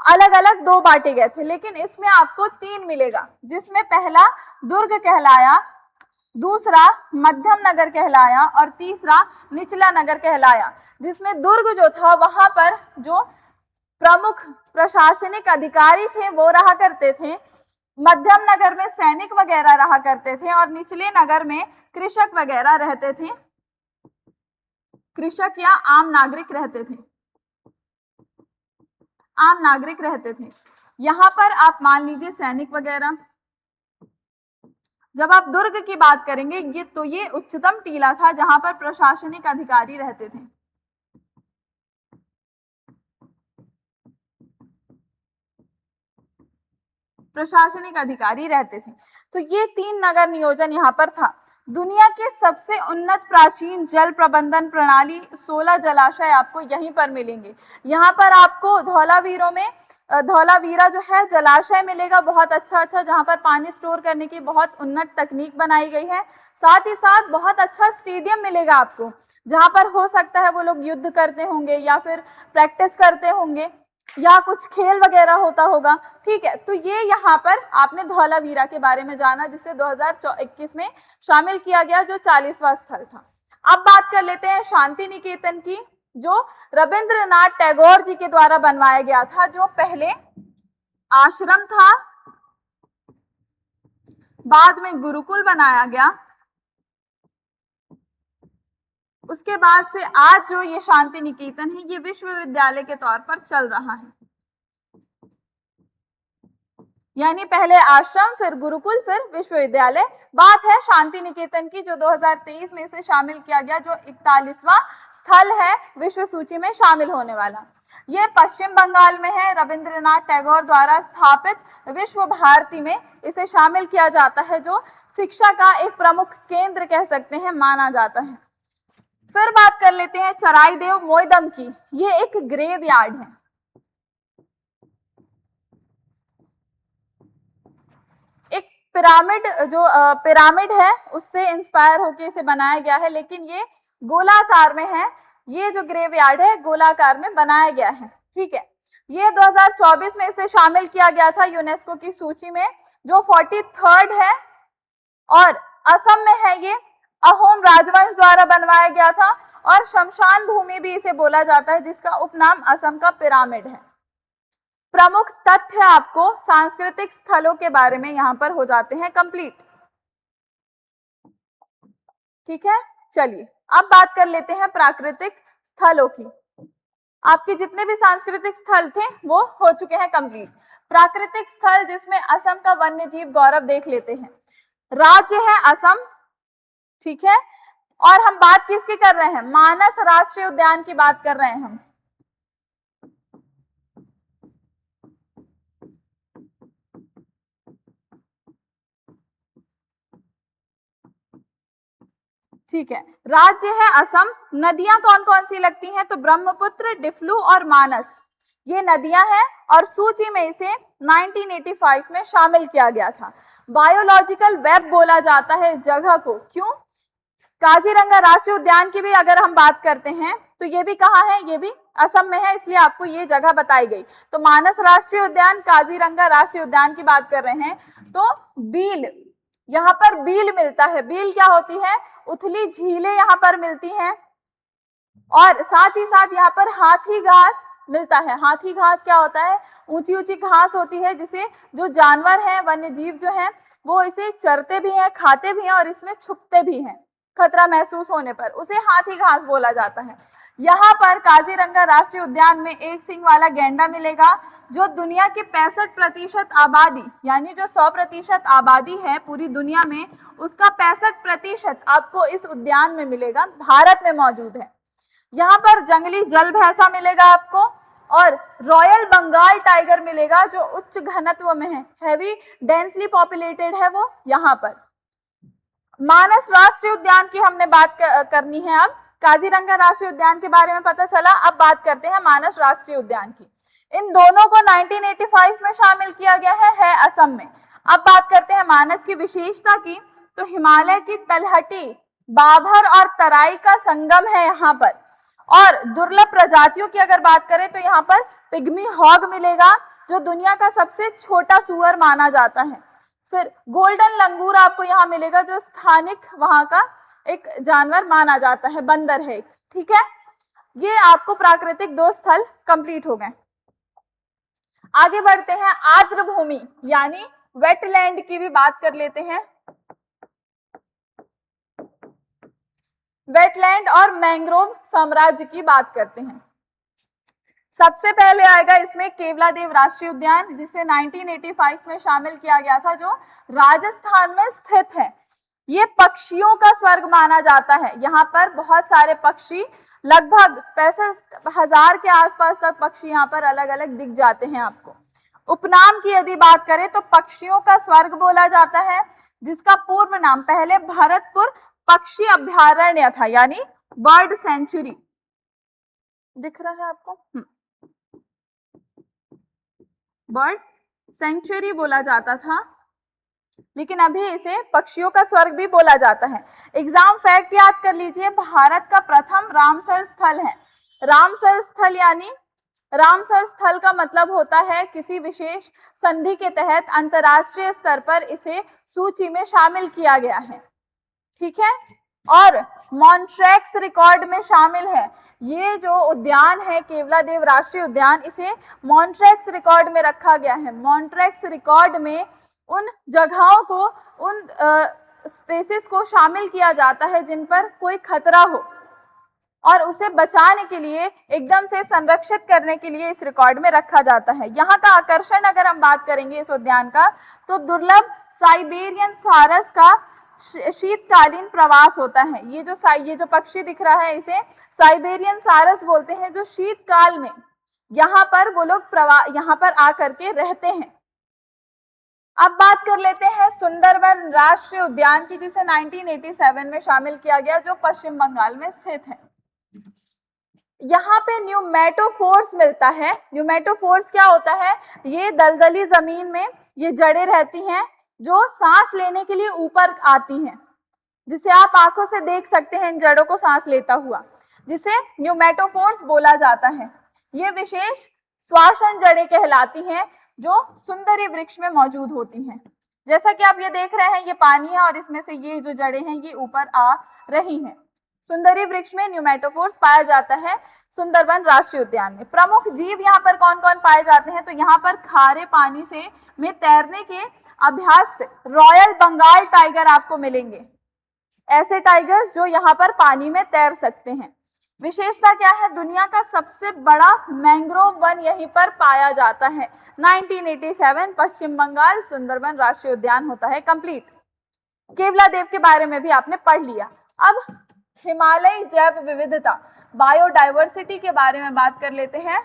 अलग अलग 2 बांटे गए थे, लेकिन इसमें आपको 3 मिलेगा, जिसमें पहला दुर्ग कहलाया, दूसरा मध्यम नगर कहलाया और तीसरा निचला नगर कहलाया। जिसमें दुर्ग जो था वहां पर जो प्रमुख प्रशासनिक अधिकारी थे वो रहा करते थे, मध्यम नगर में सैनिक वगैरह रहा करते थे और निचले नगर में कृषक वगैरह रहते थे, कृषक या आम नागरिक रहते थे, आम नागरिक रहते थे। यहां पर आप मान लीजिए सैनिक वगैरह। जब आप दुर्ग की बात करेंगे ये उच्चतम टीला था जहां पर प्रशासनिक अधिकारी रहते थे। प्रशासनिक अधिकारी रहते थे। तो ये 3 नगर नियोजन यहाँ पर था। दुनिया के सबसे उन्नत प्राचीन जल प्रबंधन प्रणाली 16 जलाशय आपको यहीं पर मिलेंगे। यहाँ पर आपको धौलावीरों में धौलावीरा जो है जलाशय मिलेगा, बहुत अच्छा जहाँ पर पानी स्टोर करने की बहुत उन्नत तकनीक बनाई गई है। साथ ही साथ बहुत अच्छा स्टेडियम मिलेगा आपको, जहाँ पर हो सकता है वो लोग युद्ध करते होंगे या फिर प्रैक्टिस करते होंगे या कुछ खेल वगैरह होता होगा। ठीक है, तो ये यहाँ पर आपने धौलावीरा के बारे में जाना, जिसे 2021 में शामिल किया गया, जो 40वां स्थल था। अब बात कर लेते हैं शांति निकेतन की, जो रविंद्रनाथ टैगोर जी के द्वारा बनवाया गया था, जो पहले आश्रम था, बाद में गुरुकुल बनाया गया, उसके बाद से आज जो ये शांति निकेतन है ये विश्वविद्यालय के तौर पर चल रहा है। यानी पहले आश्रम, फिर गुरुकुल, फिर विश्वविद्यालय। बात है शांति निकेतन की, जो 2023 में इसे शामिल किया गया, जो 41वां स्थल है विश्व सूची में शामिल होने वाला। ये पश्चिम बंगाल में है, रविंद्रनाथ टैगोर द्वारा स्थापित विश्व भारती में इसे शामिल किया जाता है, जो शिक्षा का एक प्रमुख केंद्र कह सकते हैं, माना जाता है। फिर बात कर लेते हैं चराइदेव मोइदम की। ये एक ग्रेव यार्ड है, एक पिरामिड, जो पिरामिड है उससे इंस्पायर होकर इसे बनाया गया है, लेकिन ये गोलाकार में है। ये जो ग्रेव यार्ड है गोलाकार में बनाया गया है। ठीक है, ये 2024 में इसे शामिल किया गया था यूनेस्को की सूची में, जो 43rd है, और असम में है। ये अहोम राजवंश द्वारा बनवाया गया था, और शमशान भूमि भी इसे बोला जाता है, जिसका उपनाम असम का पिरामिड है। प्रमुख तथ्य आपको सांस्कृतिक स्थलों के बारे में यहां पर हो जाते हैं कंप्लीट। ठीक है, चलिए अब बात कर लेते हैं प्राकृतिक स्थलों की। आपके जितने भी सांस्कृतिक स्थल थे वो हो चुके हैं कंप्लीट। प्राकृतिक स्थल जिसमें असम का वन्य जीव गौरव देख लेते हैं। राज्य है असम, ठीक है, और हम बात किसकी कर रहे हैं? मानस राष्ट्रीय उद्यान की बात कर रहे हैं हम। ठीक है, राज्य है असम। नदियां कौन कौन सी लगती हैं? तो ब्रह्मपुत्र, डिफलू और मानस, ये नदियां हैं, और सूची में इसे 1985 में शामिल किया गया था। बायोलॉजिकल वेब बोला जाता है इस जगह को, क्यों? काजीरंगा राष्ट्रीय उद्यान की भी अगर हम बात करते हैं तो ये भी कहाँ है? ये भी असम में है, इसलिए आपको ये जगह बताई गई। तो मानस राष्ट्रीय उद्यान, काजीरंगा राष्ट्रीय उद्यान की बात कर रहे हैं। तो बील, यहाँ पर बील मिलता है। बील क्या होती है? उथली झीलें यहाँ पर मिलती हैं, और साथ ही साथ यहाँ पर हाथी घास मिलता है। हाथी घास क्या होता है? ऊंची ऊंची घास होती है, जिसे जो जानवर हैं, वन्य जीव जो हैं, वो इसे चरते भी हैं, खाते भी हैं, और इसमें छुपते भी हैं खतरा महसूस होने पर। उसे हाथी घास बोला जाता है। यहाँ पर काजीरंगा राष्ट्रीय उद्यान में एक सींग वाला गैंडा मिलेगा, जो दुनिया के 65% आबादी, यानी जो 100% आबादी है पूरी दुनिया में, उसका 65% आपको इस उद्यान में मिलेगा, भारत में मौजूद है। यहाँ पर जंगली जल भैंसा मिलेगा आपको, और रॉयल बंगाल टाइगर मिलेगा, जो उच्च घनत्व में है, हैवी डेंसली पॉपुलेटेड है वो यहाँ पर। मानस राष्ट्रीय उद्यान की हमने बात करनी है। अब काजीरंगा राष्ट्रीय उद्यान के बारे में पता चला, अब बात करते हैं मानस राष्ट्रीय उद्यान की। इन दोनों को 1985 में शामिल किया गया है असम में। अब बात करते हैं मानस की विशेषता की। तो हिमालय की तलहटी, बाभर और तराई का संगम है यहाँ पर, और दुर्लभ प्रजातियों की अगर बात करें तो यहाँ पर पिग्मी हॉग मिलेगा, जो दुनिया का सबसे छोटा सुअर माना जाता है। फिर गोल्डन लंगूर आपको यहाँ मिलेगा, जो स्थानिक वहां का एक जानवर माना जाता है, बंदर है। ठीक है, ये आपको प्राकृतिक 2 स्थल कंप्लीट हो गए। आगे बढ़ते हैं आर्द्र भूमि यानी वेटलैंड की भी बात कर लेते हैं। वेटलैंड और मैंग्रोव साम्राज्य की बात करते हैं। सबसे पहले आएगा इसमें केवलादेव राष्ट्रीय उद्यान, जिसे 1985 में शामिल किया गया था, जो राजस्थान में स्थित है। ये पक्षियों का स्वर्ग माना जाता है। यहाँ पर बहुत सारे पक्षी, लगभग 65,000 के आसपास तक पक्षी यहाँ पर अलग अलग दिख जाते हैं आपको। उपनाम की यदि बात करें तो पक्षियों का स्वर्ग बोला जाता है, जिसका पूर्व नाम पहले भरतपुर पक्षी अभयारण्य था, यानी बर्ड सेंचुरी। दिख रहा है आपको? बर्ड सेंचुरी बोला जाता था, लेकिन अभी इसे पक्षियों का स्वर्ग भी बोला जाता है। एग्जाम फैक्ट याद कर लीजिए, भारत का प्रथम रामसर स्थल है। रामसर स्थल यानी, रामसर स्थल का मतलब होता है किसी विशेष संधि के तहत अंतरराष्ट्रीय स्तर पर इसे सूची में शामिल किया गया है, ठीक है। और मॉन्ट्रेक्स रिकॉर्ड में शामिल है। ये जो उद्यान है केवलादेव राष्ट्रीय उद्यान, इसे मॉन्ट्रेक्स रिकॉर्ड में रखा गया है। मॉन्ट्रेक्स रिकॉर्ड में उन जगहों को, उन स्पेसिस को शामिल किया जाता है जिन पर कोई खतरा हो, और उसे बचाने के लिए, एकदम से संरक्षित करने के लिए इस रिकॉर्ड में रखा जाता है। यहाँ का आकर्षण अगर हम बात करेंगे इस उद्यान का, तो दुर्लभ साइबेरियन सारस का शीतकालीन प्रवास होता है। ये जो पक्षी दिख रहा है इसे साइबेरियन सारस बोलते हैं, जो शीतकाल में यहाँ पर वो लोग यहाँ पर आकर के रहते हैं। अब बात कर लेते हैं सुंदरबन राष्ट्रीय उद्यान की, जिसे 1987 में शामिल किया गया, जो पश्चिम बंगाल में स्थित है। यहाँ पे न्यूमेटोफोर्स मिलता है। न्यूमेटोफोर्स क्या होता है? ये दलदली जमीन में ये जड़ें रहती हैं जो सांस लेने के लिए ऊपर आती हैं, जिसे आप आंखों से देख सकते हैं इन जड़ों को सांस लेता हुआ, जिसे न्यूमेटोफोर्स बोला जाता है। ये विशेष श्वासन जड़ें कहलाती हैं जो सुंदरी वृक्ष में मौजूद होती हैं। जैसा कि आप ये देख रहे हैं, ये पानी है और इसमें से ये जो जड़ें हैं ये ऊपर आ रही हैं। सुंदरी वृक्ष में न्यूमेटोफोर्स पाया जाता है सुंदरबन राष्ट्रीय उद्यान में। प्रमुख जीव यहाँ पर कौन कौन पाए जाते हैं? तो यहाँ पर खारे पानी से में तैरने के अभ्यास रॉयल बंगाल टाइगर आपको मिलेंगे, ऐसे टाइगर्स जो यहाँ पर पानी में तैर सकते हैं। विशेषता क्या है? दुनिया का सबसे बड़ा मैंग्रोव वन यहीं पर पाया जाता है। 1987 पश्चिम बंगाल सुंदरबन राष्ट्रीय उद्यान होता है कंप्लीट। केवलादेव के बारे में भी आपने पढ़ लिया। अब हिमालयी जैव विविधता, बायोडाइवर्सिटी के बारे में बात कर लेते हैं,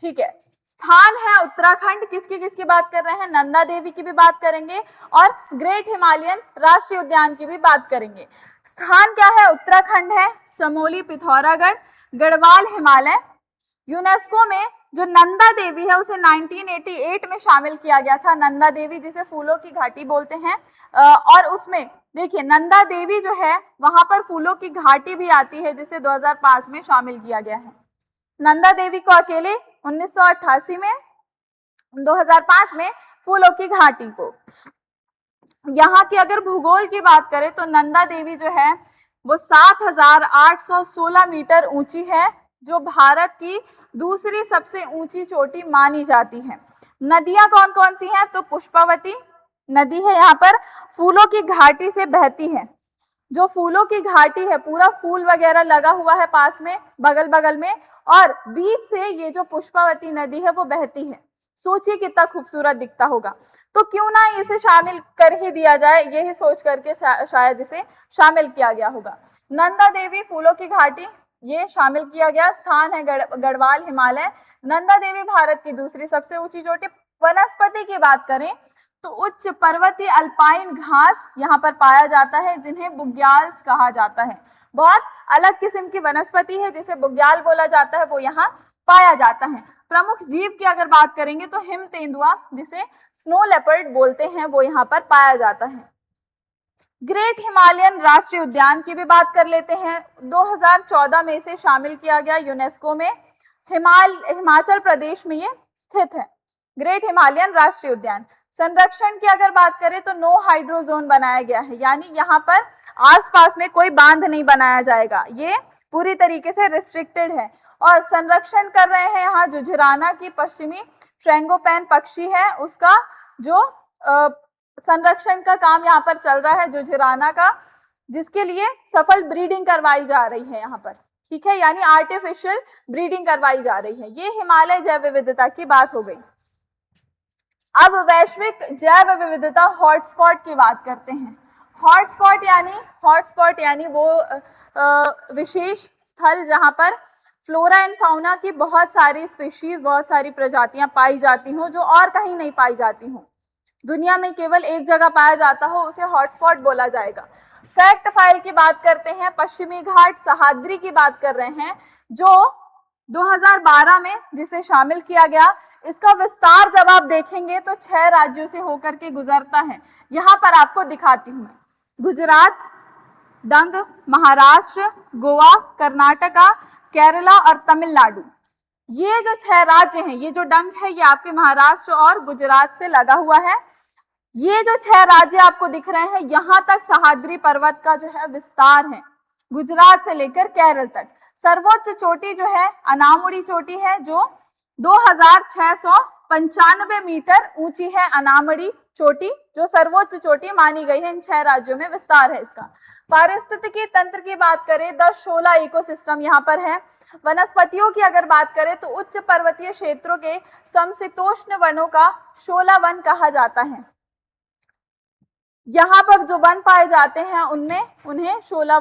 ठीक है। स्थान है उत्तराखंड, किसकी बात कर रहे हैं? नंदा देवी की भी बात करेंगे और ग्रेट हिमालयन राष्ट्रीय उद्यान की भी बात करेंगे। स्थान क्या है? उत्तराखंड है, चमोली, पिथौरागढ़, गढ़वाल हिमालय। यूनेस्को में जो नंदा देवी है उसे 1988 में शामिल किया गया था। नंदा देवी जिसे फूलों की घाटी बोलते हैं, और उसमें देखिए नंदा देवी जो है वहां पर फूलों की घाटी भी आती है, जिसे 2005 में शामिल किया गया है। नंदा देवी को अकेले 1988 में, 2005 में फूलों की घाटी को। यहाँ की अगर भूगोल की बात करें तो नंदा देवी जो है वो 7,816 मीटर ऊंची है, जो भारत की दूसरी सबसे ऊंची चोटी मानी जाती है। नदियां कौन कौन सी हैं? तो पुष्पावती नदी है यहाँ पर, फूलों की घाटी से बहती है। जो फूलों की घाटी है, पूरा फूल वगैरह लगा हुआ है पास में, बगल बगल में, और बीच से ये जो पुष्पावती नदी है वो बहती है। सोचिए कितना खूबसूरत दिखता होगा। तो क्यों ना इसे शामिल कर ही दिया जाए, यही सोच करके शायद इसे शामिल किया गया होगा। नंदा देवी फूलों की घाटी ये शामिल किया गया। स्थान है गढ़वाल हिमालय। नंदा देवी भारत की दूसरी सबसे ऊंची चोटी। वनस्पति की बात करें तो उच्च पर्वतीय अल्पाइन घास यहाँ पर पाया जाता है, जिन्हें बुग्याल्स कहा जाता है। बहुत अलग किस्म की वनस्पति है जिसे बुग्याल बोला जाता है, वो यहाँ पाया जाता है। प्रमुख जीव की अगर बात करेंगे तो हिम तेंदुआ, जिसे स्नो लेपर्ड बोलते हैं, वो यहाँ पर पाया जाता है। ग्रेट हिमालयन राष्ट्रीय उद्यान की भी बात कर लेते हैं। 2014 में इसे शामिल किया गया यूनेस्को में। हिमाचल प्रदेश में ये स्थित है, ग्रेट हिमालयन राष्ट्रीय उद्यान। संरक्षण की अगर बात करें तो नो हाइड्रो जोन बनाया गया है, यानी यहाँ पर आसपास में कोई बांध नहीं बनाया जाएगा, ये पूरी तरीके से रिस्ट्रिक्टेड है। और संरक्षण कर रहे हैं यहाँ जुझुराना की पश्चिमी ट्रैंगोपैन पक्षी है, उसका जो संरक्षण का काम यहाँ पर चल रहा है जुझुराना का, जिसके लिए सफल ब्रीडिंग करवाई जा रही है यहाँ पर, ठीक है, यानी आर्टिफिशियल ब्रीडिंग करवाई जा रही है। ये हिमालय जैव विविधता की बात हो गई। अब वैश्विक जैव विविधता हॉटस्पॉट की बात करते हैं। हॉटस्पॉट यानी वो विशेष स्थल जहां पर फ्लोरा एंड फाउना की बहुत सारी स्पीशीज, बहुत सारी प्रजातियां पाई जाती हों जो और कहीं नहीं पाई जाती हों, दुनिया में केवल एक जगह पाया जाता हो, उसे हॉटस्पॉट बोला जाएगा। फैक्ट फाइल की बात करते हैं, पश्चिमी घाट सह्याद्री की बात कर रहे हैं जो 2012 में जिसे शामिल किया गया। इसका विस्तार जब आप देखेंगे तो 6 राज्यों से होकर के गुजरता है। यहां पर आपको दिखाती हूं मैं, गुजरात, दंग, महाराष्ट्र, गोवा, कर्नाटका, केरला और तमिलनाडु, ये जो 6 राज्य हैं, ये जो डंग है ये आपके महाराष्ट्र और गुजरात से लगा हुआ है। ये जो 6 राज्य आपको दिख रहे हैं, यहां तक सह्याद्री पर्वत का जो है विस्तार है, गुजरात से लेकर केरल तक। सर्वोच्च चोटी जो है अनामुड़ी चोटी है, जो 2695 मीटर ऊंची है। अनामड़ी चोटी जो सर्वोच्च चोटी मानी गई है, इन 6 राज्यों में विस्तार है इसका। पारिस्थितिकी तंत्र की बात करें, 10-16 इकोसिस्टम यहाँ पर है। वनस्पतियों की अगर बात करें तो उच्च पर्वतीय क्षेत्रों के समशीतोष्ण वनों का 16 वन कहा जाता है। यहाँ पर जो वन पाए जाते हैं उनमें उन्हें 16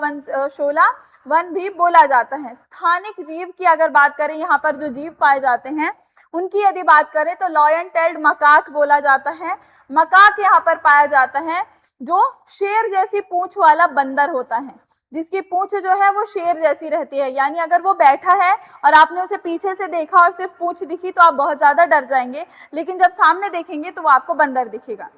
वन भी बोला जाता है। स्थानिक जीव की अगर बात करें, यहाँ पर जो जीव पाए जाते हैं उनकी यदि बात करें तो लॉयन टेल्ड मकाक बोला जाता है। मकाक यहाँ पर पाया जाता है जो शेर जैसी पूंछ वाला बंदर होता है, जिसकी पूंछ जो है वो शेर जैसी रहती है। यानी अगर वो बैठा है और आपने उसे पीछे से देखा और सिर्फ पूंछ दिखी तो आप बहुत ज्यादा डर जाएंगे, लेकिन जब सामने देखेंगे तो वो आपको बंदर दिखेगा।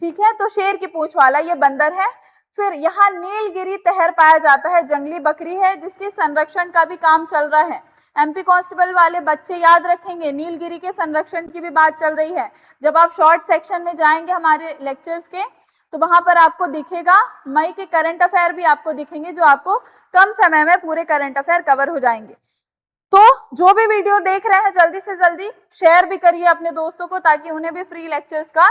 ठीक है, तो शेर की पूंछ वाला ये बंदर है। फिर यहाँ नीलगिरी तहर पाया जाता है, जंगली बकरी है जिसके संरक्षण का भी काम चल रहा है। एमपी कांस्टेबल वाले बच्चे याद रखेंगे, नीलगिरी के संरक्षण की भी बात चल रही है। जब आप शॉर्ट सेक्शन में जाएंगे हमारे लेक्चर्स के, तो वहां पर आपको दिखेगा, मई के करंट अफेयर भी आपको दिखेंगे, जो आपको कम समय में पूरे करंट अफेयर कवर हो जाएंगे। तो जो भी वीडियो देख रहे हैं जल्दी से जल्दी शेयर भी करिए अपने दोस्तों को, ताकि उन्हें भी फ्री लेक्चर्स का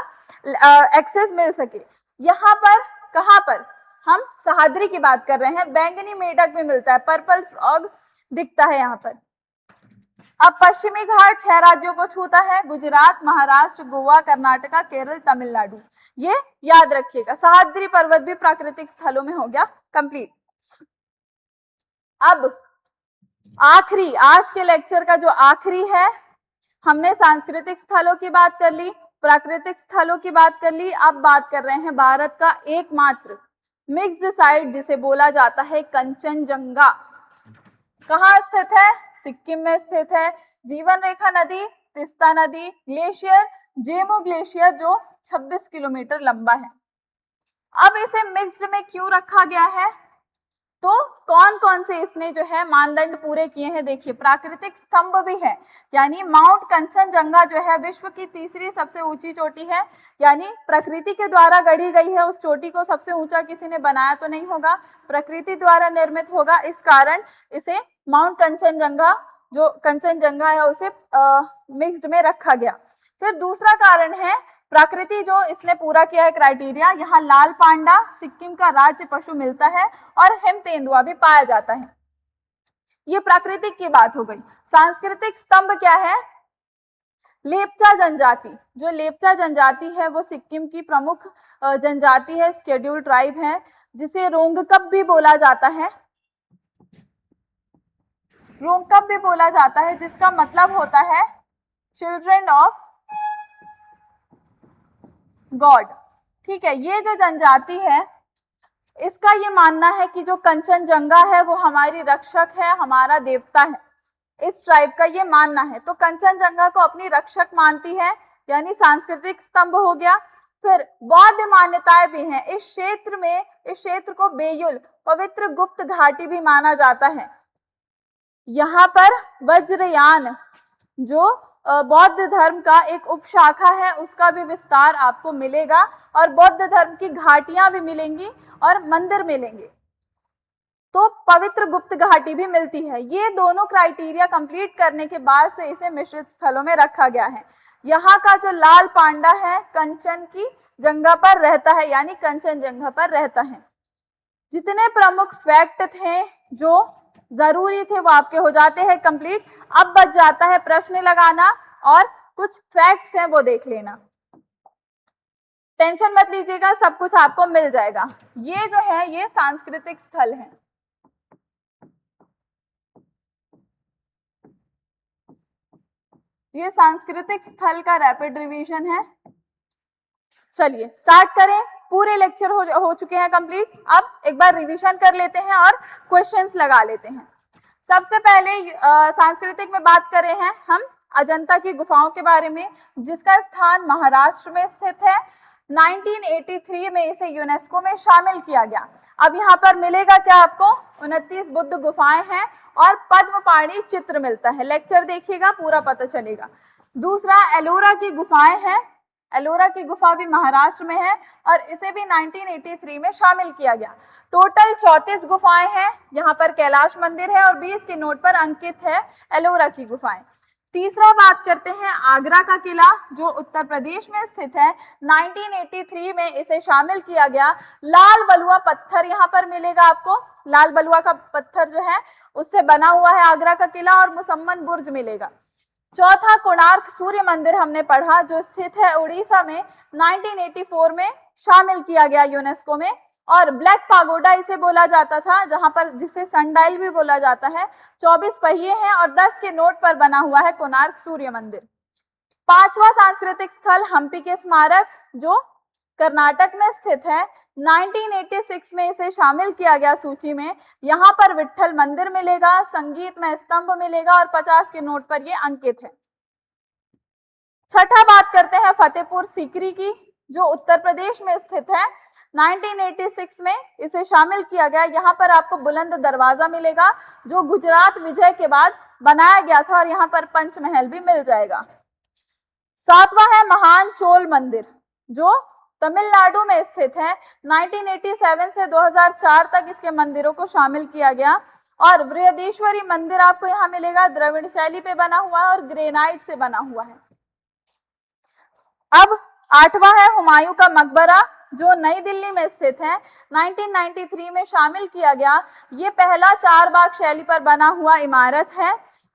एक्सेस मिल सके। यहाँ पर कहाँ पर हम सह्याद्री की बात कर रहे हैं, बैंगनी मेढक भी मिलता है, पर्पल फ्रॉग दिखता है यहाँ पर। अब पश्चिमी घाट 6 राज्यों को छूता है, गुजरात, महाराष्ट्र, गोवा, कर्नाटका, केरल, तमिलनाडु। ये याद रखिएगा। सह्याद्री पर्वत भी प्राकृतिक स्थलों में हो गया कंप्लीट। अब आखिरी, आज के लेक्चर का जो आखिरी है, हमने सांस्कृतिक स्थलों की बात कर ली, प्राकृतिक स्थलों की बात कर ली। अब बात कर रहे हैं भारत का एकमात्र मिक्स्ड साइट जिसे बोला जाता है कंचनजंगा। कहाँ स्थित है? सिक्किम में स्थित है। जीवन रेखा नदी, तिस्ता नदी, ग्लेशियर, जेमू ग्लेशियर जो 26 किलोमीटर लंबा है। अब इसे मिक्स्ड में क्यों रखा गया है? तो कौन कौन से इसने जो है मानदंड पूरे किए हैं, देखिए प्राकृतिक स्तंभ भी है, यानी माउंट कंचनजंगा जो है विश्व की तीसरी सबसे ऊंची चोटी है, यानी प्रकृति के द्वारा गढ़ी गई है। उस चोटी को सबसे ऊंचा किसी ने बनाया तो नहीं होगा, प्रकृति द्वारा निर्मित होगा, इस कारण इसे माउंट कंचनजंगा जो कंचनजंगा है उसे मिक्स्ड में रखा गया। फिर दूसरा कारण है प्रकृति जो इसने पूरा किया है क्राइटेरिया, यहाँ लाल पांडा सिक्किम का राज्य पशु मिलता है और हिम तेंदुआ भी पाया जाता है। ये प्राकृतिक की बात हो गई। सांस्कृतिक स्तंभ क्या है? लेप्चा जनजाति, जो लेप्चा जनजाति है वो सिक्किम की प्रमुख जनजाति है, शेड्यूल ट्राइब है, जिसे रोंगकप भी बोला जाता है। रोंगकप भी बोला जाता है जिसका मतलब होता है चिल्ड्रन ऑफ गॉड। ठीक है, ये जो जनजाति है इसका ये मानना है कि जो कंचनजंगा है वो हमारी रक्षक है, हमारा देवता है, इस ट्राइब का ये मानना है। तो कंचनजंगा को अपनी रक्षक मानती है, यानी सांस्कृतिक स्तंभ हो गया। फिर बौद्ध मान्यताएं भी हैं इस क्षेत्र में। इस क्षेत्र को बेयुल पवित्र गुप्त घाटी भी माना जाता है। यहाँ पर वज्रयान जो बौद्ध धर्म का एक उपशाखा है उसका भी विस्तार आपको मिलेगा, और बौद्ध धर्म की घाटियां भी मिलेंगी और मंदिर मिलेंगे, तो पवित्र गुप्त घाटी भी मिलती है। ये दोनों क्राइटेरिया कंप्लीट करने के बाद से इसे मिश्रित स्थलों में रखा गया है। यहाँ का जो लाल पांडा है कंचन की जंगा पर रहता है, यानी कंचनजंगा पर रहता है। जितने प्रमुख फैक्ट थे जो जरूरी थे वो आपके हो जाते हैं कंप्लीट। अब बच जाता है प्रश्न लगाना और कुछ फैक्ट्स हैं वो देख लेना। टेंशन मत लीजिएगा, सब कुछ आपको मिल जाएगा। ये जो है ये सांस्कृतिक स्थल है। ये सांस्कृतिक स्थल का रैपिड रिवीजन है। चलिए स्टार्ट करें। पूरे लेक्चर हो चुके हैं कंप्लीट। अब एक बार रिवीजन कर लेते हैं और क्वेश्चंस लगा लेते हैं। सबसे पहले सांस्कृतिक में बात कर रहे हैं हम अजंता की गुफाओं के बारे में, जिसका स्थान महाराष्ट्र में स्थित है। 1983 में इसे यूनेस्को में शामिल किया गया। अब यहाँ पर मिलेगा क्या आपको, 29 बुद्ध गुफाएं हैं और पद्मपाणि चित्र मिलता है। लेक्चर देखिएगा पूरा पता चलेगा। दूसरा एलोरा की गुफाएं हैं। एलोरा की गुफा भी महाराष्ट्र में है और इसे भी 1983 में शामिल किया गया। टोटल 34 गुफाएं हैं। यहाँ पर कैलाश मंदिर है और 20 के नोट पर अंकित है एलोरा की गुफाएं। तीसरा बात करते हैं आगरा का किला, जो उत्तर प्रदेश में स्थित है। 1983 में इसे शामिल किया गया। लाल बलुआ पत्थर यहाँ पर मिलेगा आपको। लाल बलुआ का पत्थर जो है उससे बना हुआ है आगरा का किला, और मुसम्मन बुर्ज मिलेगा। चौथा कोणार्क सूर्य मंदिर हमने पढ़ा, जो स्थित है उड़ीसा में। 1984 में शामिल किया गया यूनेस्को में। और ब्लैक पागोडा इसे बोला जाता था, जहां पर जिसे सनडाइल भी बोला जाता है। 24 पहिए हैं और 10 के नोट पर बना हुआ है कोणार्क सूर्य मंदिर। पांचवा सांस्कृतिक स्थल हम्पी के स्मारक, जो कर्नाटक में स्थित है। 1986 में इसे शामिल किया गया सूची में। यहाँ पर विट्ठल मंदिर मिलेगा, संगीत में स्तंभ मिलेगा और 50 के नोट पर यह अंकित है। छठा बात करते हैं फतेहपुर सीकरी की, जो उत्तर प्रदेश में स्थित है। 1986 में इसे शामिल किया गया। यहाँ पर आपको बुलंद दरवाजा मिलेगा, जो गुजरात विजय के बाद बनाया गया था, और यहाँ पर पंचमहल भी मिल जाएगा। सातवां है महान चोल मंदिर, जो तमिलनाडु में स्थित है। 1987 से 2004 तक इसके मंदिरों को शामिल किया गया। और बृहदेश्वरी मंदिर आपको यहाँ मिलेगा, द्रविड़ शैली पे बना हुआ है और ग्रेनाइट से बना हुआ है। अब आठवां है हुमायूं का मकबरा, जो नई दिल्ली में स्थित है। 1993 में शामिल किया गया। ये पहला 4 बाग शैली पर बना हुआ इमारत है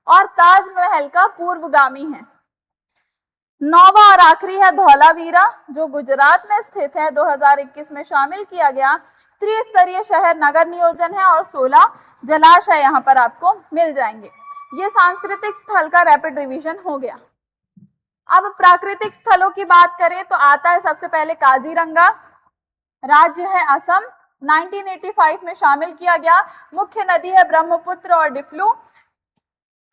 और ताजमहल का पूर्वगामी है। नौवां और आखिरी है धौलावीरा, जो गुजरात में स्थित है। 2021 में शामिल किया गया। त्रिस्तरीय शहर नगर नियोजन है और 16 जलाशय यहाँ पर आपको मिल जाएंगे। ये सांस्कृतिक स्थल का रैपिड रिवीजन हो गया। अब प्राकृतिक स्थलों की बात करें तो आता है सबसे पहले काजीरंगा, राज्य है असम। 1985 में शामिल किया गया। मुख्य नदी है ब्रह्मपुत्र और डिफ्लू।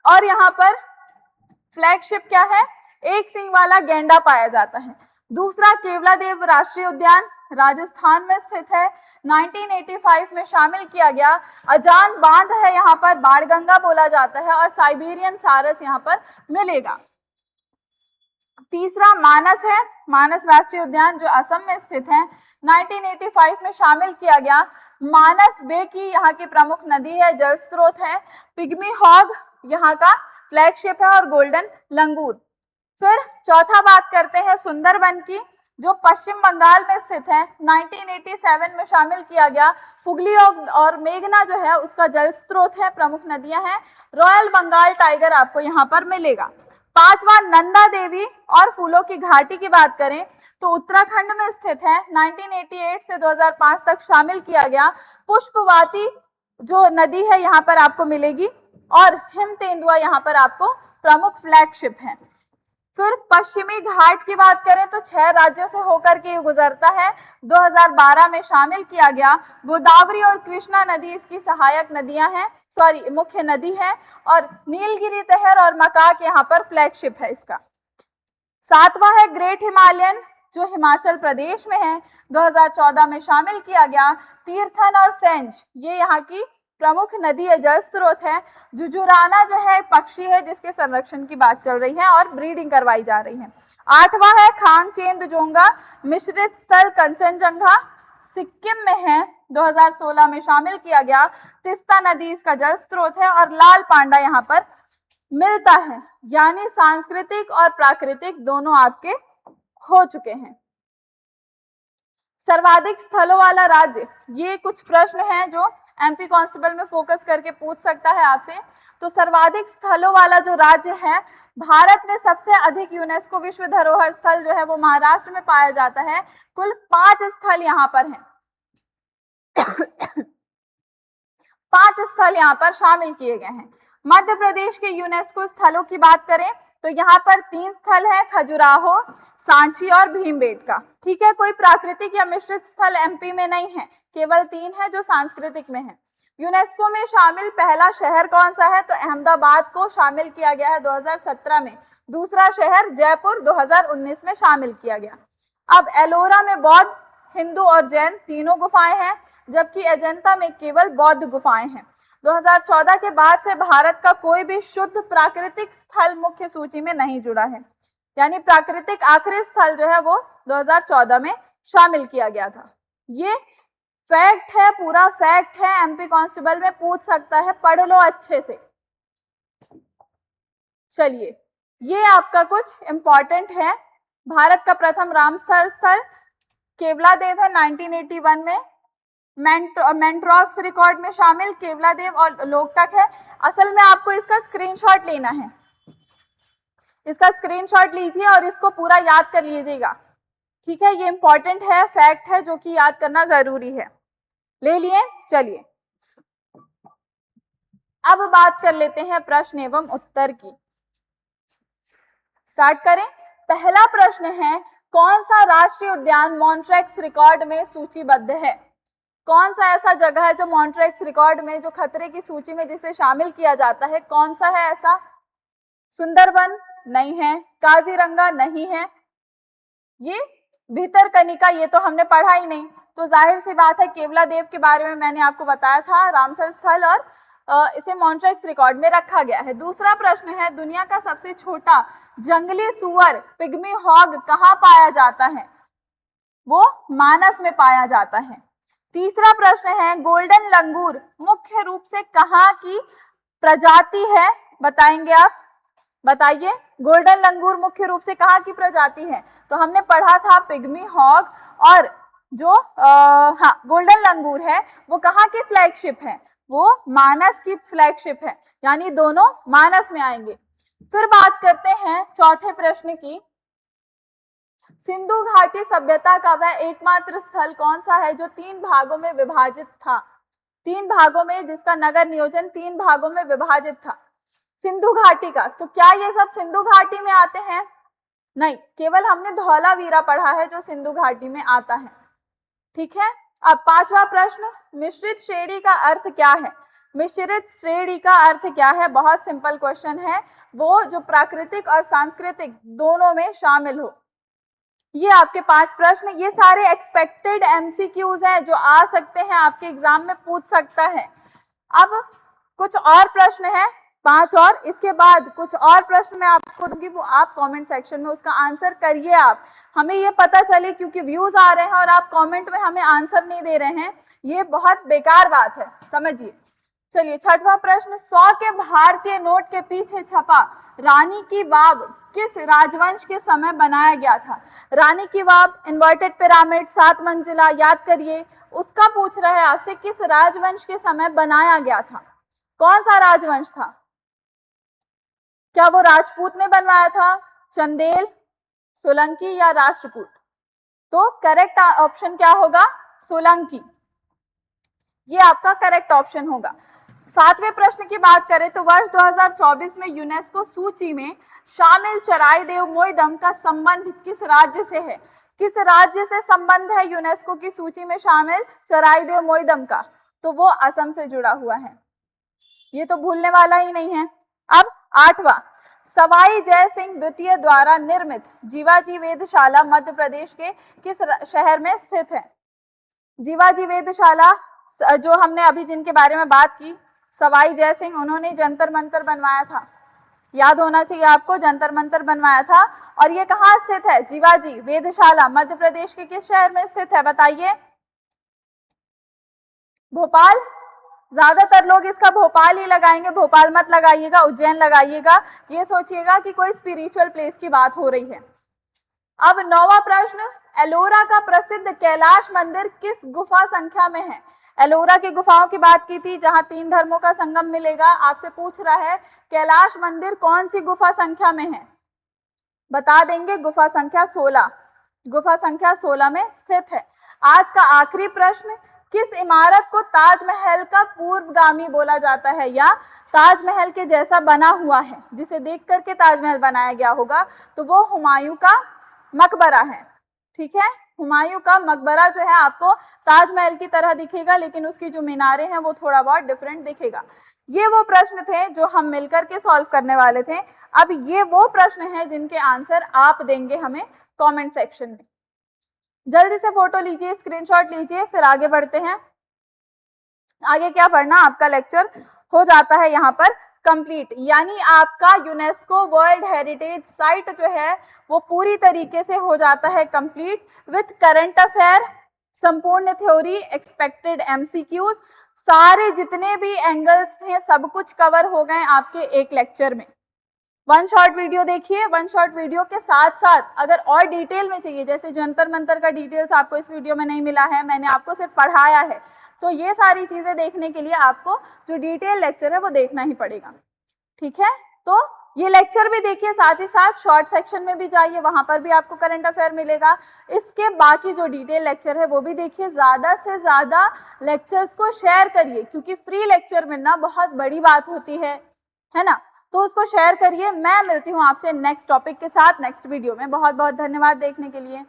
और यहाँ पर फ्लैगशिप क्या है, एक सिंग वाला गेंडा पाया जाता है। दूसरा केवलादेव राष्ट्रीय उद्यान राजस्थान में स्थित है। 1985 में शामिल किया गया। अजान बांध है यहाँ पर, बाणगंगा बोला जाता है, और साइबेरियन सारस यहाँ पर मिलेगा। तीसरा मानस है, मानस राष्ट्रीय उद्यान, जो असम में स्थित है। 1985 में शामिल किया गया। मानस बे की यहाँ की प्रमुख नदी है, जल स्रोत है। पिग्मी हॉग यहाँ का फ्लैगशिप है और गोल्डन लंगूर। फिर चौथा बात करते हैं सुंदरबन की, जो पश्चिम बंगाल में स्थित है। 1987 में शामिल किया गया। हुगली और मेघना जो है उसका जल स्रोत है, प्रमुख नदियां हैं। रॉयल बंगाल टाइगर आपको यहाँ पर मिलेगा। पांचवा नंदा देवी और फूलों की घाटी की बात करें तो उत्तराखंड में स्थित है। 1988 से 2005 तक शामिल किया गया। पुष्पवाती जो नदी है यहाँ पर आपको मिलेगी, और हिम तेंदुआ यहाँ पर आपको प्रमुख फ्लैगशिप है। फिर पश्चिमी घाट की बात करें तो 6 राज्यों से होकर के ये गुजरता है। 2012 में शामिल किया गया। गोदावरी और कृष्णा नदी इसकी सहायक नदियां हैं, मुख्य नदी है। और नीलगिरी तहर और मकाक यहाँ पर फ्लैगशिप है इसका। सातवां है ग्रेट हिमालयन, जो हिमाचल प्रदेश में है। 2014 में शामिल किया गया। तीर्थन और सेंज ये यहाँ की प्रमुख नदी है, जल स्रोत है। जुजुराना जो है पक्षी है, जिसके संरक्षण की बात चल रही है और ब्रीडिंग करवाई जा रही है। आठवां है खांगचेंदजोंगा मिश्रित स्थल कंचनजंगा, सिक्किम में है। 2016 में शामिल किया गया। तिस्ता नदी इसका जल स्रोत है और लाल पांडा यहाँ पर मिलता है। यानी सांस्कृतिक और प्राकृतिक दोनों आपके हो चुके हैं। सर्वाधिक स्थलों वाला राज्य, ये कुछ प्रश्न हैं जो एमपी कांस्टेबल में फोकस करके पूछ सकता है आपसे। तो सर्वाधिक स्थलों वाला जो राज्य है, भारत में सबसे अधिक यूनेस्को विश्व धरोहर स्थल जो है वो महाराष्ट्र में पाया जाता है। कुल 5 स्थल यहाँ पर हैं। 5 स्थल यहाँ पर शामिल किए गए हैं। मध्य प्रदेश के यूनेस्को स्थलों की बात करें तो यहाँ पर 3 स्थल है, खजुराहो, सांची और भीमबेटका। ठीक है, कोई प्राकृतिक या मिश्रित स्थल एमपी में नहीं है, केवल 3 है जो सांस्कृतिक में है। यूनेस्को में शामिल पहला शहर कौन सा है? तो अहमदाबाद को शामिल किया गया है 2017 में। दूसरा शहर जयपुर 2019 में शामिल किया गया। अब एलोरा में बौद्ध, हिंदू और जैन तीनों गुफाएं हैं, जबकि अजंता में केवल बौद्ध गुफाएं हैं। 2014 के बाद से भारत का कोई भी शुद्ध प्राकृतिक स्थल मुख्य सूची में नहीं जुड़ा है, यानी प्राकृतिक आखिरी स्थल जो है वो 2014 में शामिल किया गया था। ये फैक्ट है, पूरा फैक्ट है, एमपी कांस्टेबल में पूछ सकता है, पढ़ लो अच्छे से। चलिए, ये आपका कुछ इंपॉर्टेंट है। भारत का प्रथम रामसर स्थल केवलादेव है 1981 में, मेंट्रॉक्स रिकॉर्ड में शामिल केवलादेव और लोकटक है। असल में आपको इसका स्क्रीनशॉट लेना है, इसका स्क्रीनशॉट लीजिए और इसको पूरा याद कर लीजिएगा। ठीक है, ये इंपॉर्टेंट है, फैक्ट है जो कि याद करना जरूरी है। ले लिए? चलिए अब बात कर लेते हैं प्रश्न एवं उत्तर की। स्टार्ट करें। पहला प्रश्न है, कौन सा राष्ट्रीय उद्यान मॉन्ट्रेक्स रिकॉर्ड में सूचीबद्ध है? कौन सा ऐसा जगह है जो मॉन्ट्रेक्स रिकॉर्ड में, जो खतरे की सूची में जिसे शामिल किया जाता है, कौन सा है ऐसा? सुंदरबन नहीं है, काजीरंगा नहीं है, ये भितरकनिका ये तो हमने पढ़ा ही नहीं, तो जाहिर सी बात है केवलादेव के बारे में मैंने आपको बताया था, रामसर स्थल, और इसे मॉन्ट्रेक्स रिकॉर्ड में रखा गया है। दूसरा प्रश्न है, दुनिया का सबसे छोटा जंगली सुअर पिग्मी हॉग कहाँ पाया जाता है? वो मानस में पाया जाता है। तीसरा प्रश्न है, गोल्डन लंगूर मुख्य रूप से कहाँ की प्रजाति है? बताएंगे आप, बताइए। गोल्डन लंगूर मुख्य रूप से कहाँ की प्रजाति है? तो हमने पढ़ा था पिग्मी हॉग, और जो हाँ गोल्डन लंगूर है वो कहाँ की फ्लैगशिप है? वो मानस की फ्लैगशिप है, यानी दोनों मानस में आएंगे। फिर बात करते हैं चौथे प्रश्न की। सिंधु घाटी सभ्यता का वह एकमात्र स्थल कौन सा है जो 3 भागों में विभाजित था? 3 भागों में, जिसका नगर नियोजन 3 भागों में विभाजित था, सिंधु घाटी का। तो क्या ये सब सिंधु घाटी में आते हैं? नहीं, केवल हमने धौलावीरा पढ़ा है जो सिंधु घाटी में आता है। ठीक है, अब पांचवा प्रश्न, मिश्रित श्रेणी का अर्थ क्या है? मिश्रित श्रेणी का अर्थ क्या है? बहुत सिंपल क्वेश्चन है, वो जो प्राकृतिक और सांस्कृतिक दोनों में शामिल हो। ये आपके 5 प्रश्न, ये सारे एक्सपेक्टेड एमसीक्यूज हैं जो आ सकते हैं, आपके एग्जाम में पूछ सकता है। अब कुछ और प्रश्न है, 5 और, इसके बाद कुछ और प्रश्न मैं आपको दूंगी, वो आप कमेंट सेक्शन में उसका आंसर करिए। आप, हमें ये पता चले, क्योंकि व्यूज आ रहे हैं और आप कमेंट में हमें आंसर नहीं दे रहे हैं, ये बहुत बेकार बात है, समझिए। चलिए, छठवां प्रश्न, 100 के भारतीय नोट के पीछे छपा रानी की वाव किस राजवंश के समय बनाया गया था? रानी की वाव, इन्वर्टेड पिरामिड, 7 मंजिला, याद करिए, उसका पूछ रहा है आपसे, किस राजवंश के समय बनाया गया था? कौन सा राजवंश था? क्या वो राजपूत ने बनवाया था, चंदेल, सोलंकी या राष्ट्रकूट? तो करेक्ट ऑप्शन क्या होगा? सोलंकी, ये आपका करेक्ट ऑप्शन होगा। 7वें प्रश्न की बात करें तो वर्ष 2024 में यूनेस्को सूची में शामिल चराईदेव मोईदम का संबंध किस राज्य से है? किस राज्य से संबंध है यूनेस्को की सूची में शामिल चराईदेव मोईदम का? तो वो असम से जुड़ा हुआ है, ये तो भूलने वाला ही नहीं है। अब 8वां, सवाई जय सिंह द्वितीय द्वारा निर्मित जीवाजी वेधशाला मध्य प्रदेश के किस शहर में स्थित है? जीवाजी वेधशाला, जो हमने अभी जिनके बारे में बात की, सवाई जय सिंह, उन्होंने जंतर मंतर बनवाया था, याद होना चाहिए आपको, जंतर मंतर बनवाया था। और ये कहाँ स्थित है? जीवाजी वेधशाला मध्य प्रदेश के किस शहर में स्थित है? बताइए। भोपाल, ज्यादातर लोग इसका भोपाल ही लगाएंगे, भोपाल मत लगाइएगा, उज्जैन लगाइएगा, ये सोचिएगा कि कोई स्पिरिचुअल प्लेस की बात हो रही है। अब 9वां प्रश्न, एलोरा का प्रसिद्ध कैलाश मंदिर किस गुफा संख्या में है? एलोरा की गुफाओं की बात की थी, जहां 3 धर्मों का संगम मिलेगा, आपसे पूछ रहा है कैलाश मंदिर कौन सी गुफा संख्या में है? बता देंगे, गुफा संख्या 16, गुफा संख्या 16 में स्थित है। आज का आखिरी प्रश्न, किस इमारत को ताजमहल का पूर्वगामी बोला जाता है या ताजमहल के जैसा बना हुआ है, जिसे देख करके ताजमहल बनाया गया होगा, तो वो हुमायूं का मकबरा है। ठीक है, हुमायूं का मकबरा जो है आपको ताजमहल की तरह दिखेगा, लेकिन उसकी जो मीनारें हैं वो थोड़ा बहुत डिफरेंट दिखेगा। ये वो प्रश्न थे जो हम मिलकर के सॉल्व करने वाले थे। अब ये वो प्रश्न हैं जिनके आंसर आप देंगे हमें कमेंट सेक्शन में। जल्दी से फोटो लीजिए, स्क्रीनशॉट लीजिए, फिर आगे बढ़ते हैं। आगे क्या पढ़ना, आपका लेक्चर हो जाता है यहाँ पर कंप्लीट, यानी आपका यूनेस्को वर्ल्ड हेरिटेज साइट जो है वो पूरी तरीके से हो जाता है कंप्लीट विथ करंट अफेयर, संपूर्ण थ्योरी, एक्सपेक्टेड एमसीक्यूज, सारे जितने भी एंगल्स हैं सब कुछ कवर हो गए आपके एक लेक्चर में। वन शॉट वीडियो देखिए, वन शॉट वीडियो के साथ साथ अगर और डिटेल में चाहिए, जैसे जंतर मंतर का डिटेल्स आपको इस वीडियो में नहीं मिला है, मैंने आपको सिर्फ पढ़ाया है, तो ये सारी चीजें देखने के लिए आपको जो डिटेल लेक्चर है वो देखना ही पड़ेगा। ठीक है, तो ये लेक्चर भी देखिए, साथ ही साथ शॉर्ट सेक्शन में भी जाइए, वहां पर भी आपको करंट अफेयर मिलेगा। इसके बाकी जो डिटेल लेक्चर है वो भी देखिए, ज्यादा से ज्यादा लेक्चर्स को शेयर करिए, क्योंकि फ्री लेक्चर मिलना बहुत बड़ी बात होती है ना, तो उसको शेयर करिए। मैं मिलती हूँ आपसे नेक्स्ट टॉपिक के साथ नेक्स्ट वीडियो में। बहुत बहुत धन्यवाद देखने के लिए।